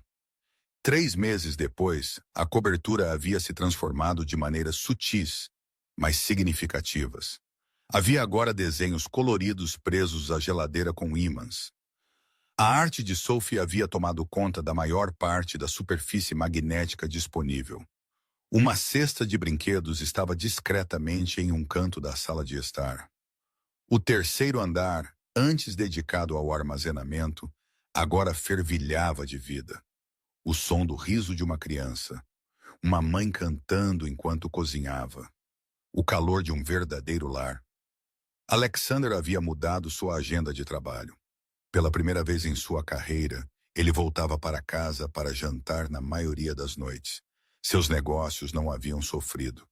A: 3 meses depois, a cobertura havia se transformado de maneiras sutis, mas significativas. Havia agora desenhos coloridos presos à geladeira com ímãs. A arte de Sophie havia tomado conta da maior parte da superfície magnética disponível. Uma cesta de brinquedos estava discretamente em um canto da sala de estar. O terceiro andar, antes dedicado ao armazenamento, agora fervilhava de vida. O som do riso de uma criança, uma mãe cantando enquanto cozinhava, o calor de um verdadeiro lar. Alexander havia mudado sua agenda de trabalho. Pela primeira vez em sua carreira, ele voltava para casa para jantar na maioria das noites. Seus negócios não haviam sofrido.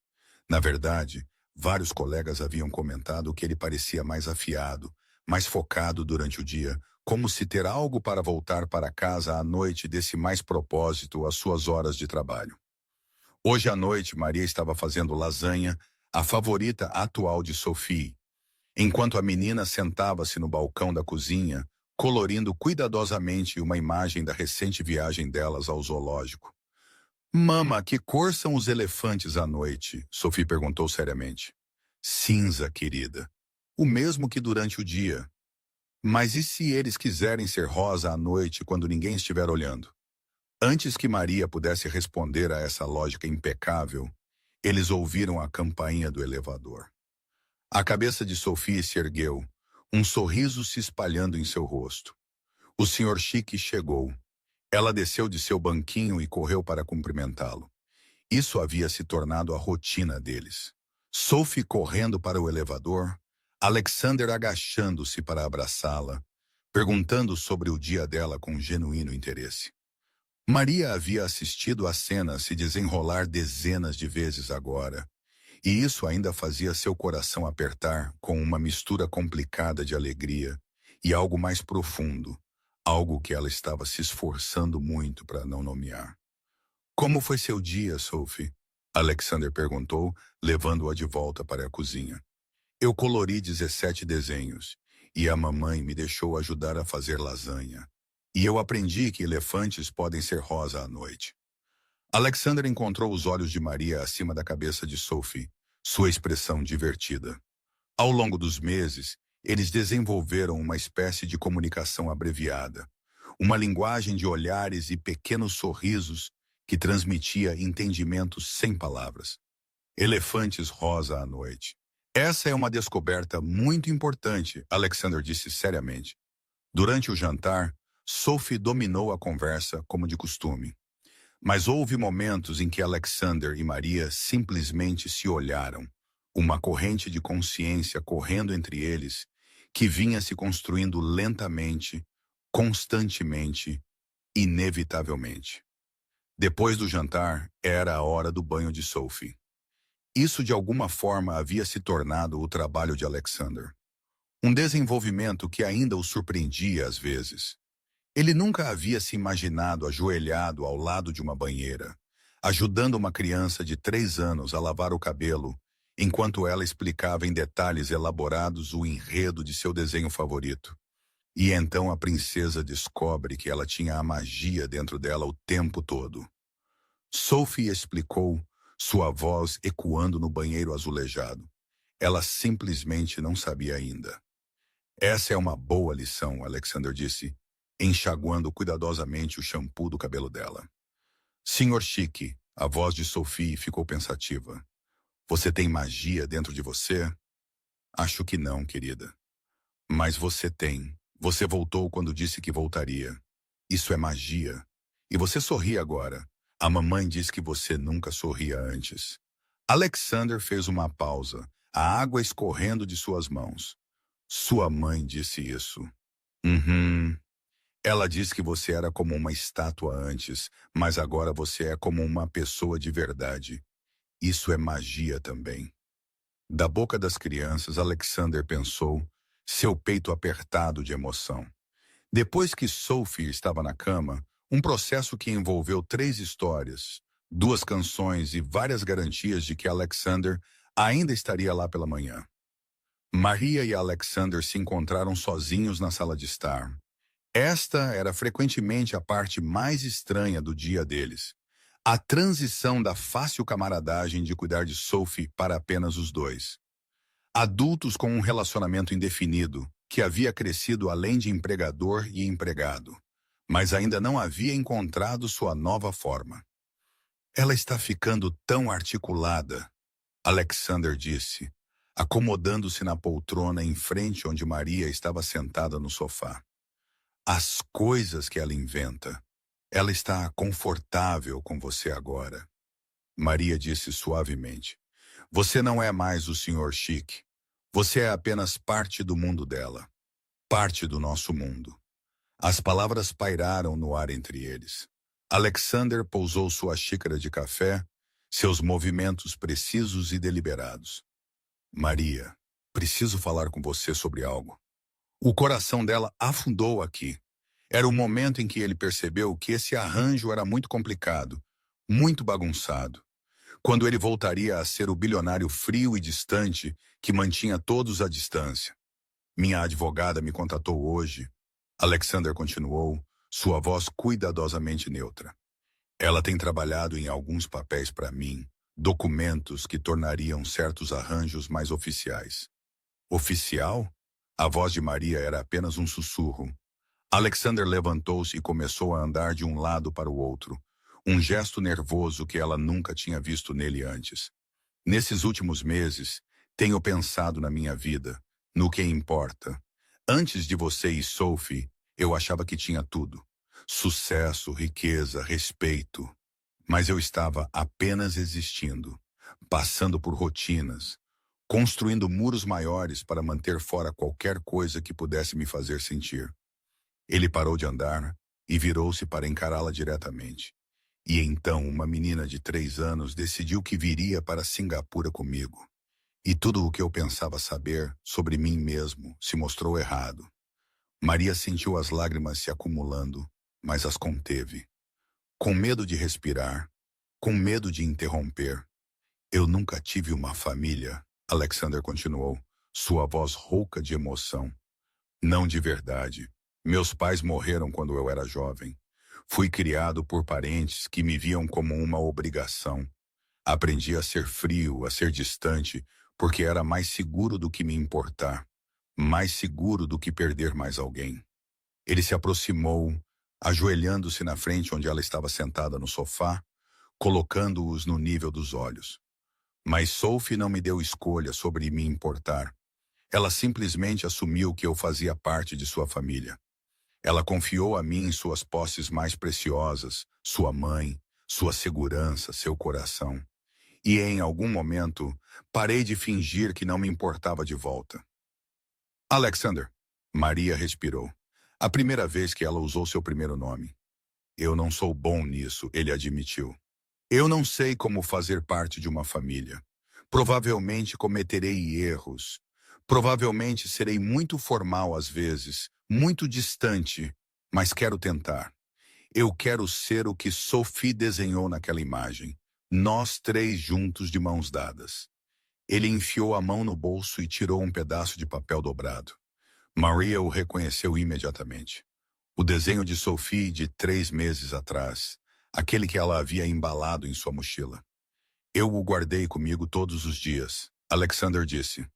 A: Na verdade, vários colegas haviam comentado que ele parecia mais afiado, mais focado durante o dia, como se ter algo para voltar para casa à noite desse mais propósito às suas horas de trabalho. Hoje à noite, Maria estava fazendo lasanha, a favorita atual de Sophie, enquanto a menina sentava-se no balcão da cozinha, colorindo cuidadosamente uma imagem da recente viagem delas ao zoológico. Mama, que cor são os elefantes à noite? Sophie perguntou seriamente. Cinza, querida. O mesmo que durante o dia. Mas e se eles quiserem ser rosa à noite quando ninguém estiver olhando? Antes que Maria pudesse responder a essa lógica impecável, eles ouviram a campainha do elevador. A cabeça de Sophie se ergueu, um sorriso se espalhando em seu rosto. O Sr. Chique chegou. Ela desceu de seu banquinho e correu para cumprimentá-lo. Isso havia se tornado a rotina deles. Sophie correndo para o elevador, Alexander agachando-se para abraçá-la, perguntando sobre o dia dela com genuíno interesse. Maria havia assistido a cena se desenrolar dezenas de vezes agora, e isso ainda fazia seu coração apertar com uma mistura complicada de alegria e algo mais profundo, algo que ela estava se esforçando muito para não nomear. Como foi seu dia, Sophie? Alexander perguntou, levando-a de volta para a cozinha. Eu colori 17 desenhos, e a mamãe me deixou ajudar a fazer lasanha. E eu aprendi que elefantes podem ser rosa à noite. Alexander encontrou os olhos de Maria acima da cabeça de Sophie, sua expressão divertida. Ao longo dos meses, eles desenvolveram uma espécie de comunicação abreviada, uma linguagem de olhares e pequenos sorrisos que transmitia entendimentos sem palavras. Elefantes rosa à noite. Essa é uma descoberta muito importante, Alexander disse seriamente. Durante o jantar, Sophie dominou a conversa como de costume. Mas houve momentos em que Alexander e Maria simplesmente se olharam, uma corrente de consciência correndo entre eles, que vinha se construindo lentamente, constantemente, inevitavelmente. Depois do jantar, era a hora do banho de Sophie. Isso de alguma forma havia se tornado o trabalho de Alexander. Um desenvolvimento que ainda o surpreendia às vezes. Ele nunca havia se imaginado ajoelhado ao lado de uma banheira, ajudando uma criança de 3 anos a lavar o cabelo, enquanto ela explicava em detalhes elaborados o enredo de seu desenho favorito. E então a princesa descobre que ela tinha a magia dentro dela o tempo todo. Sophie explicou, sua voz ecoando no banheiro azulejado. Ela simplesmente não sabia ainda. Essa é uma boa lição, Alexander disse, enxaguando cuidadosamente o shampoo do cabelo dela. Sr. Chique, a voz de Sophie ficou pensativa. Você tem magia dentro de você? Acho que não, querida. Mas você tem. Você voltou quando disse que voltaria. Isso é magia. E você sorri agora. A mamãe diz que você nunca sorria antes. Alexander fez uma pausa, a água escorrendo de suas mãos. Sua mãe disse isso. Uhum. Ela disse que você era como uma estátua antes, mas agora você é como uma pessoa de verdade. Isso é magia também. Da boca das crianças, Alexander pensou, seu peito apertado de emoção. Depois que Sophie estava na cama, um processo que envolveu 3 histórias, 2 canções e várias garantias de que Alexander ainda estaria lá pela manhã. Maria e Alexander se encontraram sozinhos na sala de estar. Esta era frequentemente a parte mais estranha do dia deles. A transição da fácil camaradagem de cuidar de Sophie para apenas os dois. Adultos com um relacionamento indefinido, que havia crescido além de empregador e empregado, mas ainda não havia encontrado sua nova forma. Ela está ficando tão articulada, Alexander disse, acomodando-se na poltrona em frente onde Maria estava sentada no sofá. As coisas que ela inventa. Ela está confortável com você agora. Maria disse suavemente. Você não é mais o Sr. Chic. Você é apenas parte do mundo dela. Parte do nosso mundo. As palavras pairaram no ar entre eles. Alexander pousou sua xícara de café, seus movimentos precisos e deliberados. Maria, preciso falar com você sobre algo. O coração dela afundou aqui. Era o momento em que ele percebeu que esse arranjo era muito complicado, muito bagunçado. Quando ele voltaria a ser o bilionário frio e distante que mantinha todos à distância. Minha advogada me contatou hoje. Alexander continuou, sua voz cuidadosamente neutra. Ela tem trabalhado em alguns papéis para mim, documentos que tornariam certos arranjos mais oficiais. Oficial? A voz de Maria era apenas um sussurro. Alexander levantou-se e começou a andar de um lado para o outro, um gesto nervoso que ela nunca tinha visto nele antes. Nesses últimos meses, tenho pensado na minha vida, no que importa. Antes de você e Sophie, eu achava que tinha tudo. Sucesso, riqueza, respeito. Mas eu estava apenas existindo, passando por rotinas, construindo muros maiores para manter fora qualquer coisa que pudesse me fazer sentir. Ele parou de andar e virou-se para encará-la diretamente. E então uma menina de 3 anos decidiu que viria para Singapura comigo. E tudo o que eu pensava saber sobre mim mesmo se mostrou errado. Maria sentiu as lágrimas se acumulando, mas as conteve. Com medo de respirar, com medo de interromper. Eu nunca tive uma família, Alexander continuou, sua voz rouca de emoção. Não de verdade. Meus pais morreram quando eu era jovem. Fui criado por parentes que me viam como uma obrigação. Aprendi a ser frio, a ser distante, porque era mais seguro do que me importar. Mais seguro do que perder mais alguém. Ele se aproximou, ajoelhando-se na frente onde ela estava sentada no sofá, colocando-os no nível dos olhos. Mas Sophie não me deu escolha sobre me importar. Ela simplesmente assumiu que eu fazia parte de sua família. Ela confiou a mim suas posses mais preciosas, sua mãe, sua segurança, seu coração. E em algum momento, parei de fingir que não me importava de volta. Alexander, Maria respirou. A primeira vez que ela usou seu primeiro nome. Eu não sou bom nisso, ele admitiu. Eu não sei como fazer parte de uma família. Provavelmente cometerei erros. Provavelmente serei muito formal às vezes, muito distante, mas quero tentar. Eu quero ser o que Sophie desenhou naquela imagem. Nós 3 juntos de mãos dadas. Ele enfiou a mão no bolso e tirou um pedaço de papel dobrado. Maria o reconheceu imediatamente. O desenho de Sophie de 3 meses atrás, aquele que ela havia embalado em sua mochila. Eu o guardei comigo todos os dias, Alexander disse,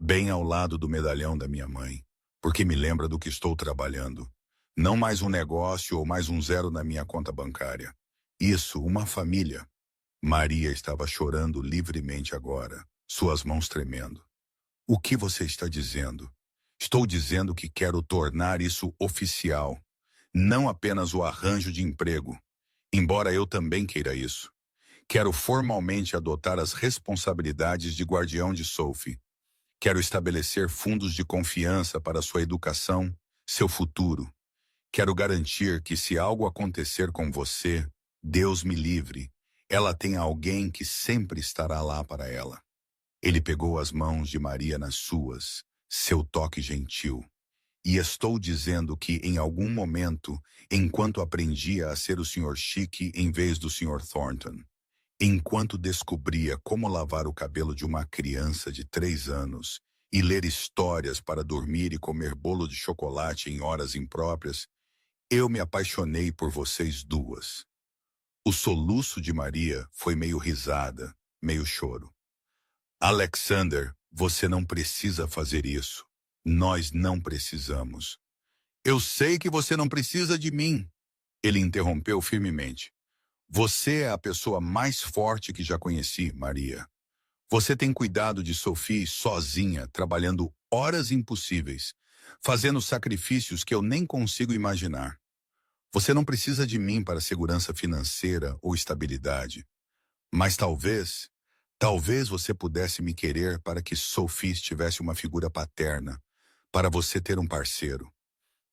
A: bem ao lado do medalhão da minha mãe, porque me lembra do que estou trabalhando. Não mais um negócio ou mais um zero na minha conta bancária. Isso, uma família. Maria estava chorando livremente agora, suas mãos tremendo. O que você está dizendo? Estou dizendo que quero tornar isso oficial, não apenas o arranjo de emprego, embora eu também queira isso. Quero formalmente adotar as responsabilidades de guardião de Sophie. Quero estabelecer fundos de confiança para sua educação, seu futuro. Quero garantir que se algo acontecer com você, Deus me livre, ela tenha alguém que sempre estará lá para ela. Ele pegou as mãos de Maria nas suas, seu toque gentil. E estou dizendo que em algum momento, enquanto aprendia a ser o Sr. Chique em vez do Sr. Thornton, enquanto descobria como lavar o cabelo de uma criança de 3 anos e ler histórias para dormir e comer bolo de chocolate em horas impróprias, eu me apaixonei por vocês duas. O soluço de Maria foi meio risada, meio choro. Alexander, você não precisa fazer isso. Nós não precisamos. Eu sei que você não precisa de mim. Ele interrompeu firmemente. Você é a pessoa mais forte que já conheci, Maria. Você tem cuidado de Sophie sozinha, trabalhando horas impossíveis, fazendo sacrifícios que eu nem consigo imaginar. Você não precisa de mim para segurança financeira ou estabilidade. Mas talvez você pudesse me querer para que Sophie tivesse uma figura paterna, para você ter um parceiro.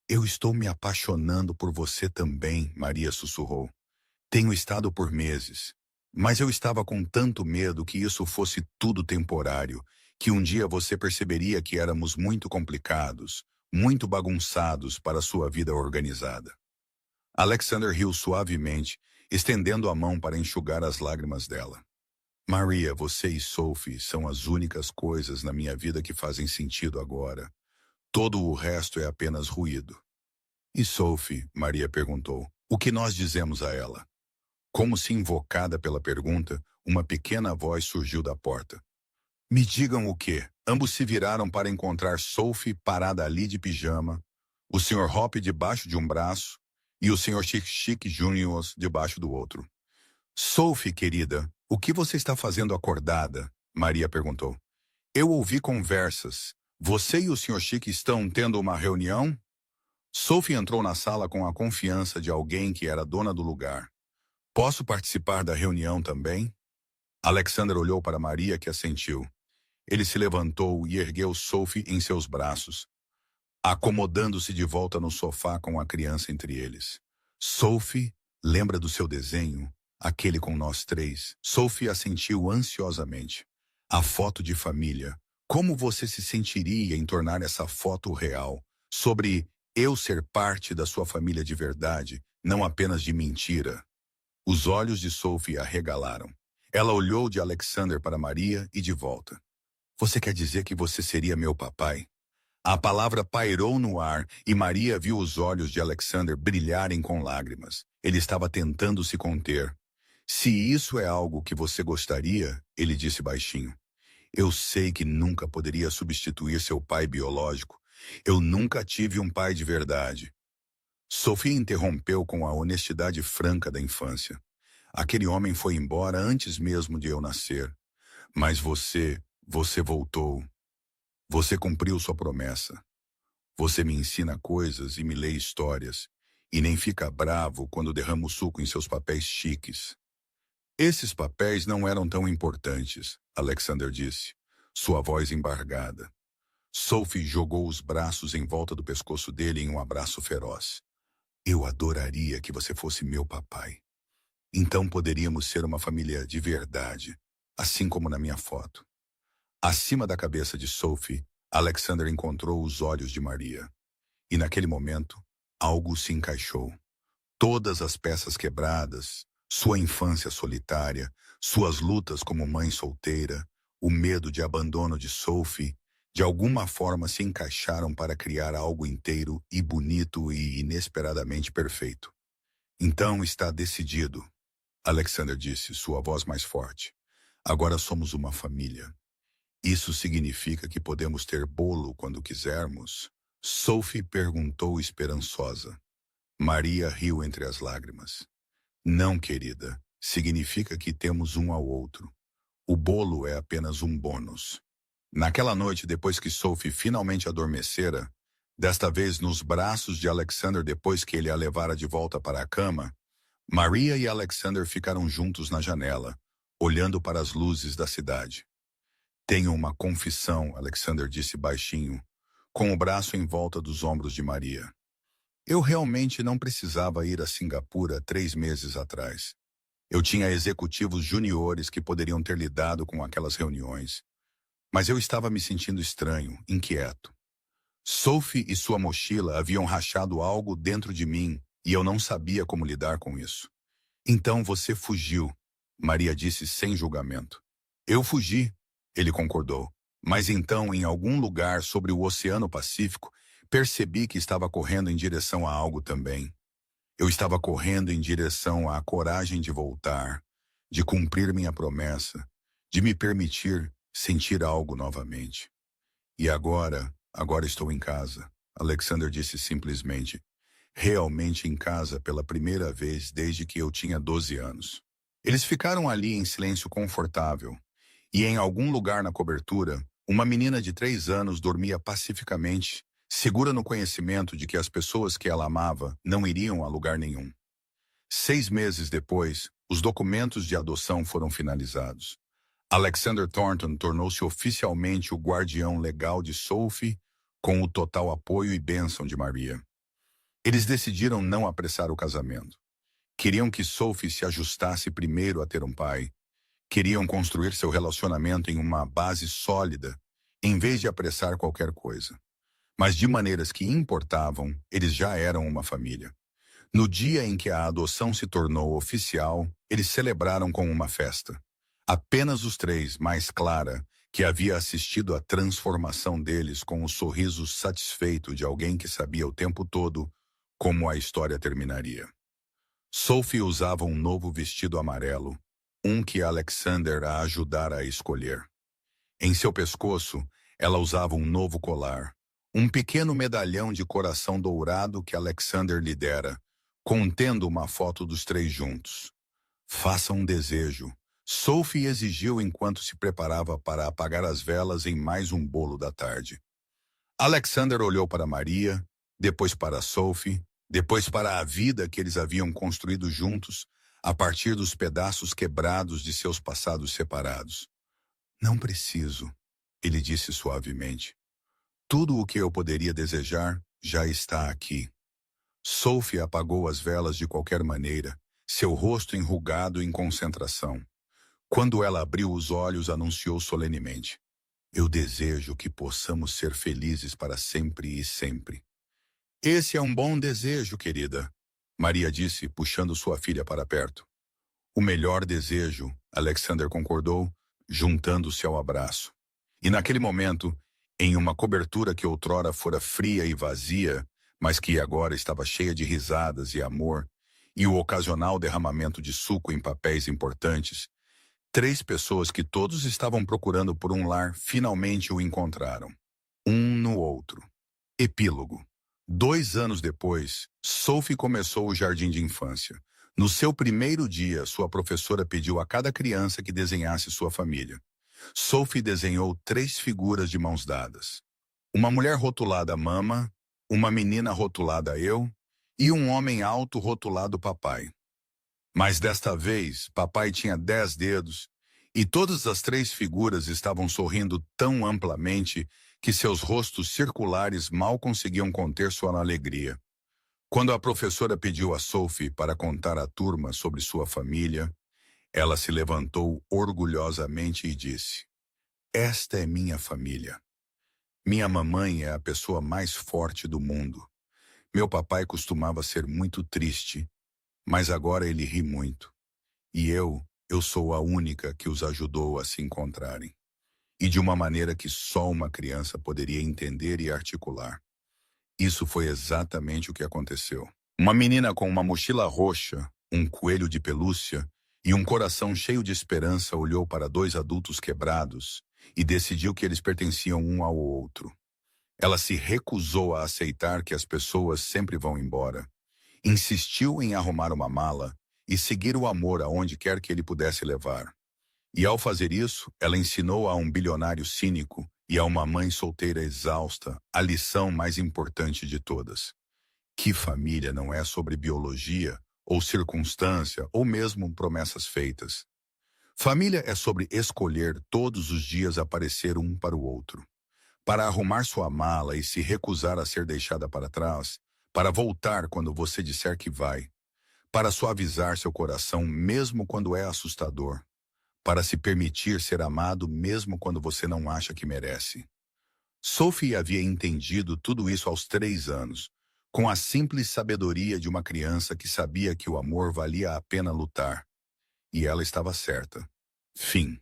A: Eu estou me apaixonando por você também, Maria sussurrou. Tenho estado por meses, mas eu estava com tanto medo que isso fosse tudo temporário, que um dia você perceberia que éramos muito complicados, muito bagunçados para sua vida organizada. Alexander riu suavemente, estendendo a mão para enxugar as lágrimas dela. Maria, você e Sophie são as únicas coisas na minha vida que fazem sentido agora. Todo o resto é apenas ruído. E Sophie, Maria perguntou, o que nós dizemos a ela? Como se invocada pela pergunta, uma pequena voz surgiu da porta. Me digam o quê? Ambos se viraram para encontrar Sophie parada ali de pijama, o Sr. Hop debaixo de um braço e o Sr. Chic Jr. debaixo do outro. Sophie, querida, o que você está fazendo acordada? Maria perguntou. Eu ouvi conversas. Você e o Sr. Chic estão tendo uma reunião? Sophie entrou na sala com a confiança de alguém que era dona do lugar. Posso participar da reunião também? Alexander olhou para Maria, que assentiu. Ele se levantou e ergueu Sophie em seus braços, acomodando-se de volta no sofá com a criança entre eles. Sophie, lembra do seu desenho? Aquele com nós três. Sophie assentiu ansiosamente. A foto de família. Como você se sentiria em tornar essa foto real? Sobre eu ser parte da sua família de verdade, não apenas de mentira. Os olhos de Sophie arregalaram. Ela olhou de Alexander para Maria e de volta. Você quer dizer que você seria meu papai? A palavra pairou no ar e Maria viu os olhos de Alexander brilharem com lágrimas. Ele estava tentando se conter. Se isso é algo que você gostaria, ele disse baixinho. Eu sei que nunca poderia substituir seu pai biológico. Eu nunca tive um pai de verdade. Sophie interrompeu com a honestidade franca da infância. Aquele homem foi embora antes mesmo de eu nascer. Mas você voltou. Você cumpriu sua promessa. Você me ensina coisas e me lê histórias. E nem fica bravo quando derramo suco em seus papéis chiques. Esses papéis não eram tão importantes, Alexander disse, sua voz embargada. Sophie jogou os braços em volta do pescoço dele em um abraço feroz. Eu adoraria que você fosse meu papai. Então poderíamos ser uma família de verdade, assim como na minha foto. Acima da cabeça de Sophie, Alexander encontrou os olhos de Maria. E naquele momento, algo se encaixou. Todas as peças quebradas, sua infância solitária, suas lutas como mãe solteira, o medo de abandono de Sophie, de alguma forma se encaixaram para criar algo inteiro e bonito e inesperadamente perfeito. Então está decidido, Alexander disse, sua voz mais forte. Agora somos uma família. Isso significa que podemos ter bolo quando quisermos? Sophie perguntou esperançosa. Maria riu entre as lágrimas. Não, querida. Significa que temos um ao outro. O bolo é apenas um bônus. Naquela noite, depois que Sophie finalmente adormecera, desta vez nos braços de Alexander depois que ele a levara de volta para a cama, Maria e Alexander ficaram juntos na janela, olhando para as luzes da cidade. Tenho uma confissão, Alexander disse baixinho, com o braço em volta dos ombros de Maria. Eu realmente não precisava ir a Singapura 3 meses atrás. Eu tinha executivos juniores que poderiam ter lidado com aquelas reuniões. Mas eu estava me sentindo estranho, inquieto. Sophie e sua mochila haviam rachado algo dentro de mim e eu não sabia como lidar com isso. Então você fugiu, Maria disse sem julgamento. Eu fugi, ele concordou. Mas então, em algum lugar sobre o Oceano Pacífico, percebi que estava correndo em direção a algo também. Eu estava correndo em direção à coragem de voltar, de cumprir minha promessa, de me permitir sentir algo novamente. E agora estou em casa, Alexander disse simplesmente. Realmente em casa pela primeira vez desde que eu tinha 12 anos. Eles ficaram ali em silêncio confortável, e em algum lugar na cobertura, uma menina de 3 anos dormia pacificamente, segura no conhecimento de que as pessoas que ela amava não iriam a lugar nenhum. 6 meses depois, os documentos de adoção foram finalizados. Alexander Thornton tornou-se oficialmente o guardião legal de Sophie, com o total apoio e bênção de Maria. Eles decidiram não apressar o casamento. Queriam que Sophie se ajustasse primeiro a ter um pai. Queriam construir seu relacionamento em uma base sólida, em vez de apressar qualquer coisa. Mas de maneiras que importavam, eles já eram uma família. No dia em que a adoção se tornou oficial, eles celebraram com uma festa. Apenas os 3, mais Clara, que havia assistido à transformação deles com o sorriso satisfeito de alguém que sabia o tempo todo como a história terminaria. Sophie usava um novo vestido amarelo, um que Alexander a ajudara a escolher. Em seu pescoço, ela usava um novo colar, um pequeno medalhão de coração dourado que Alexander lhe dera, contendo uma foto dos 3 juntos. Faça um desejo, Sophie exigiu enquanto se preparava para apagar as velas em mais um bolo da tarde. Alexander olhou para Maria, depois para Sophie, depois para a vida que eles haviam construído juntos, a partir dos pedaços quebrados de seus passados separados. Não preciso, ele disse suavemente. Tudo o que eu poderia desejar já está aqui. Sophie apagou as velas de qualquer maneira, seu rosto enrugado em concentração. Quando ela abriu os olhos, anunciou solenemente. Eu desejo que possamos ser felizes para sempre e sempre. Esse é um bom desejo, querida, Maria disse, puxando sua filha para perto. O melhor desejo, Alexander concordou, juntando-se ao abraço. E naquele momento, em uma cobertura que outrora fora fria e vazia, mas que agora estava cheia de risadas e amor, e o ocasional derramamento de suco em papéis importantes, 3 pessoas que todos estavam procurando por um lar finalmente o encontraram. Um no outro. Epílogo. 2 anos depois, Sophie começou o jardim de infância. No seu primeiro dia, sua professora pediu a cada criança que desenhasse sua família. Sophie desenhou 3 figuras de mãos dadas. Uma mulher rotulada Mama, uma menina rotulada Eu e um homem alto rotulado Papai. Mas desta vez, Papai tinha 10 dedos e todas as 3 figuras estavam sorrindo tão amplamente que seus rostos circulares mal conseguiam conter sua alegria. Quando a professora pediu a Sophie para contar à turma sobre sua família, ela se levantou orgulhosamente e disse: Esta é minha família. Minha mamãe é a pessoa mais forte do mundo. Meu papai costumava ser muito triste, mas agora ele ri muito. E eu sou a única que os ajudou a se encontrarem. E de uma maneira que só uma criança poderia entender e articular. Isso foi exatamente o que aconteceu. Uma menina com uma mochila roxa, um coelho de pelúcia e um coração cheio de esperança olhou para 2 adultos quebrados e decidiu que eles pertenciam um ao outro. Ela se recusou a aceitar que as pessoas sempre vão embora. Insistiu em arrumar uma mala e seguir o amor aonde quer que ele pudesse levar. E ao fazer isso, ela ensinou a um bilionário cínico e a uma mãe solteira exausta a lição mais importante de todas. Que família não é sobre biologia ou circunstância, ou mesmo promessas feitas. Família é sobre escolher todos os dias aparecer um para o outro, para arrumar sua mala e se recusar a ser deixada para trás, para voltar quando você disser que vai, para suavizar seu coração mesmo quando é assustador, para se permitir ser amado mesmo quando você não acha que merece. Sophie havia entendido tudo isso aos 3 anos, com a simples sabedoria de uma criança que sabia que o amor valia a pena lutar. E ela estava certa. Fim.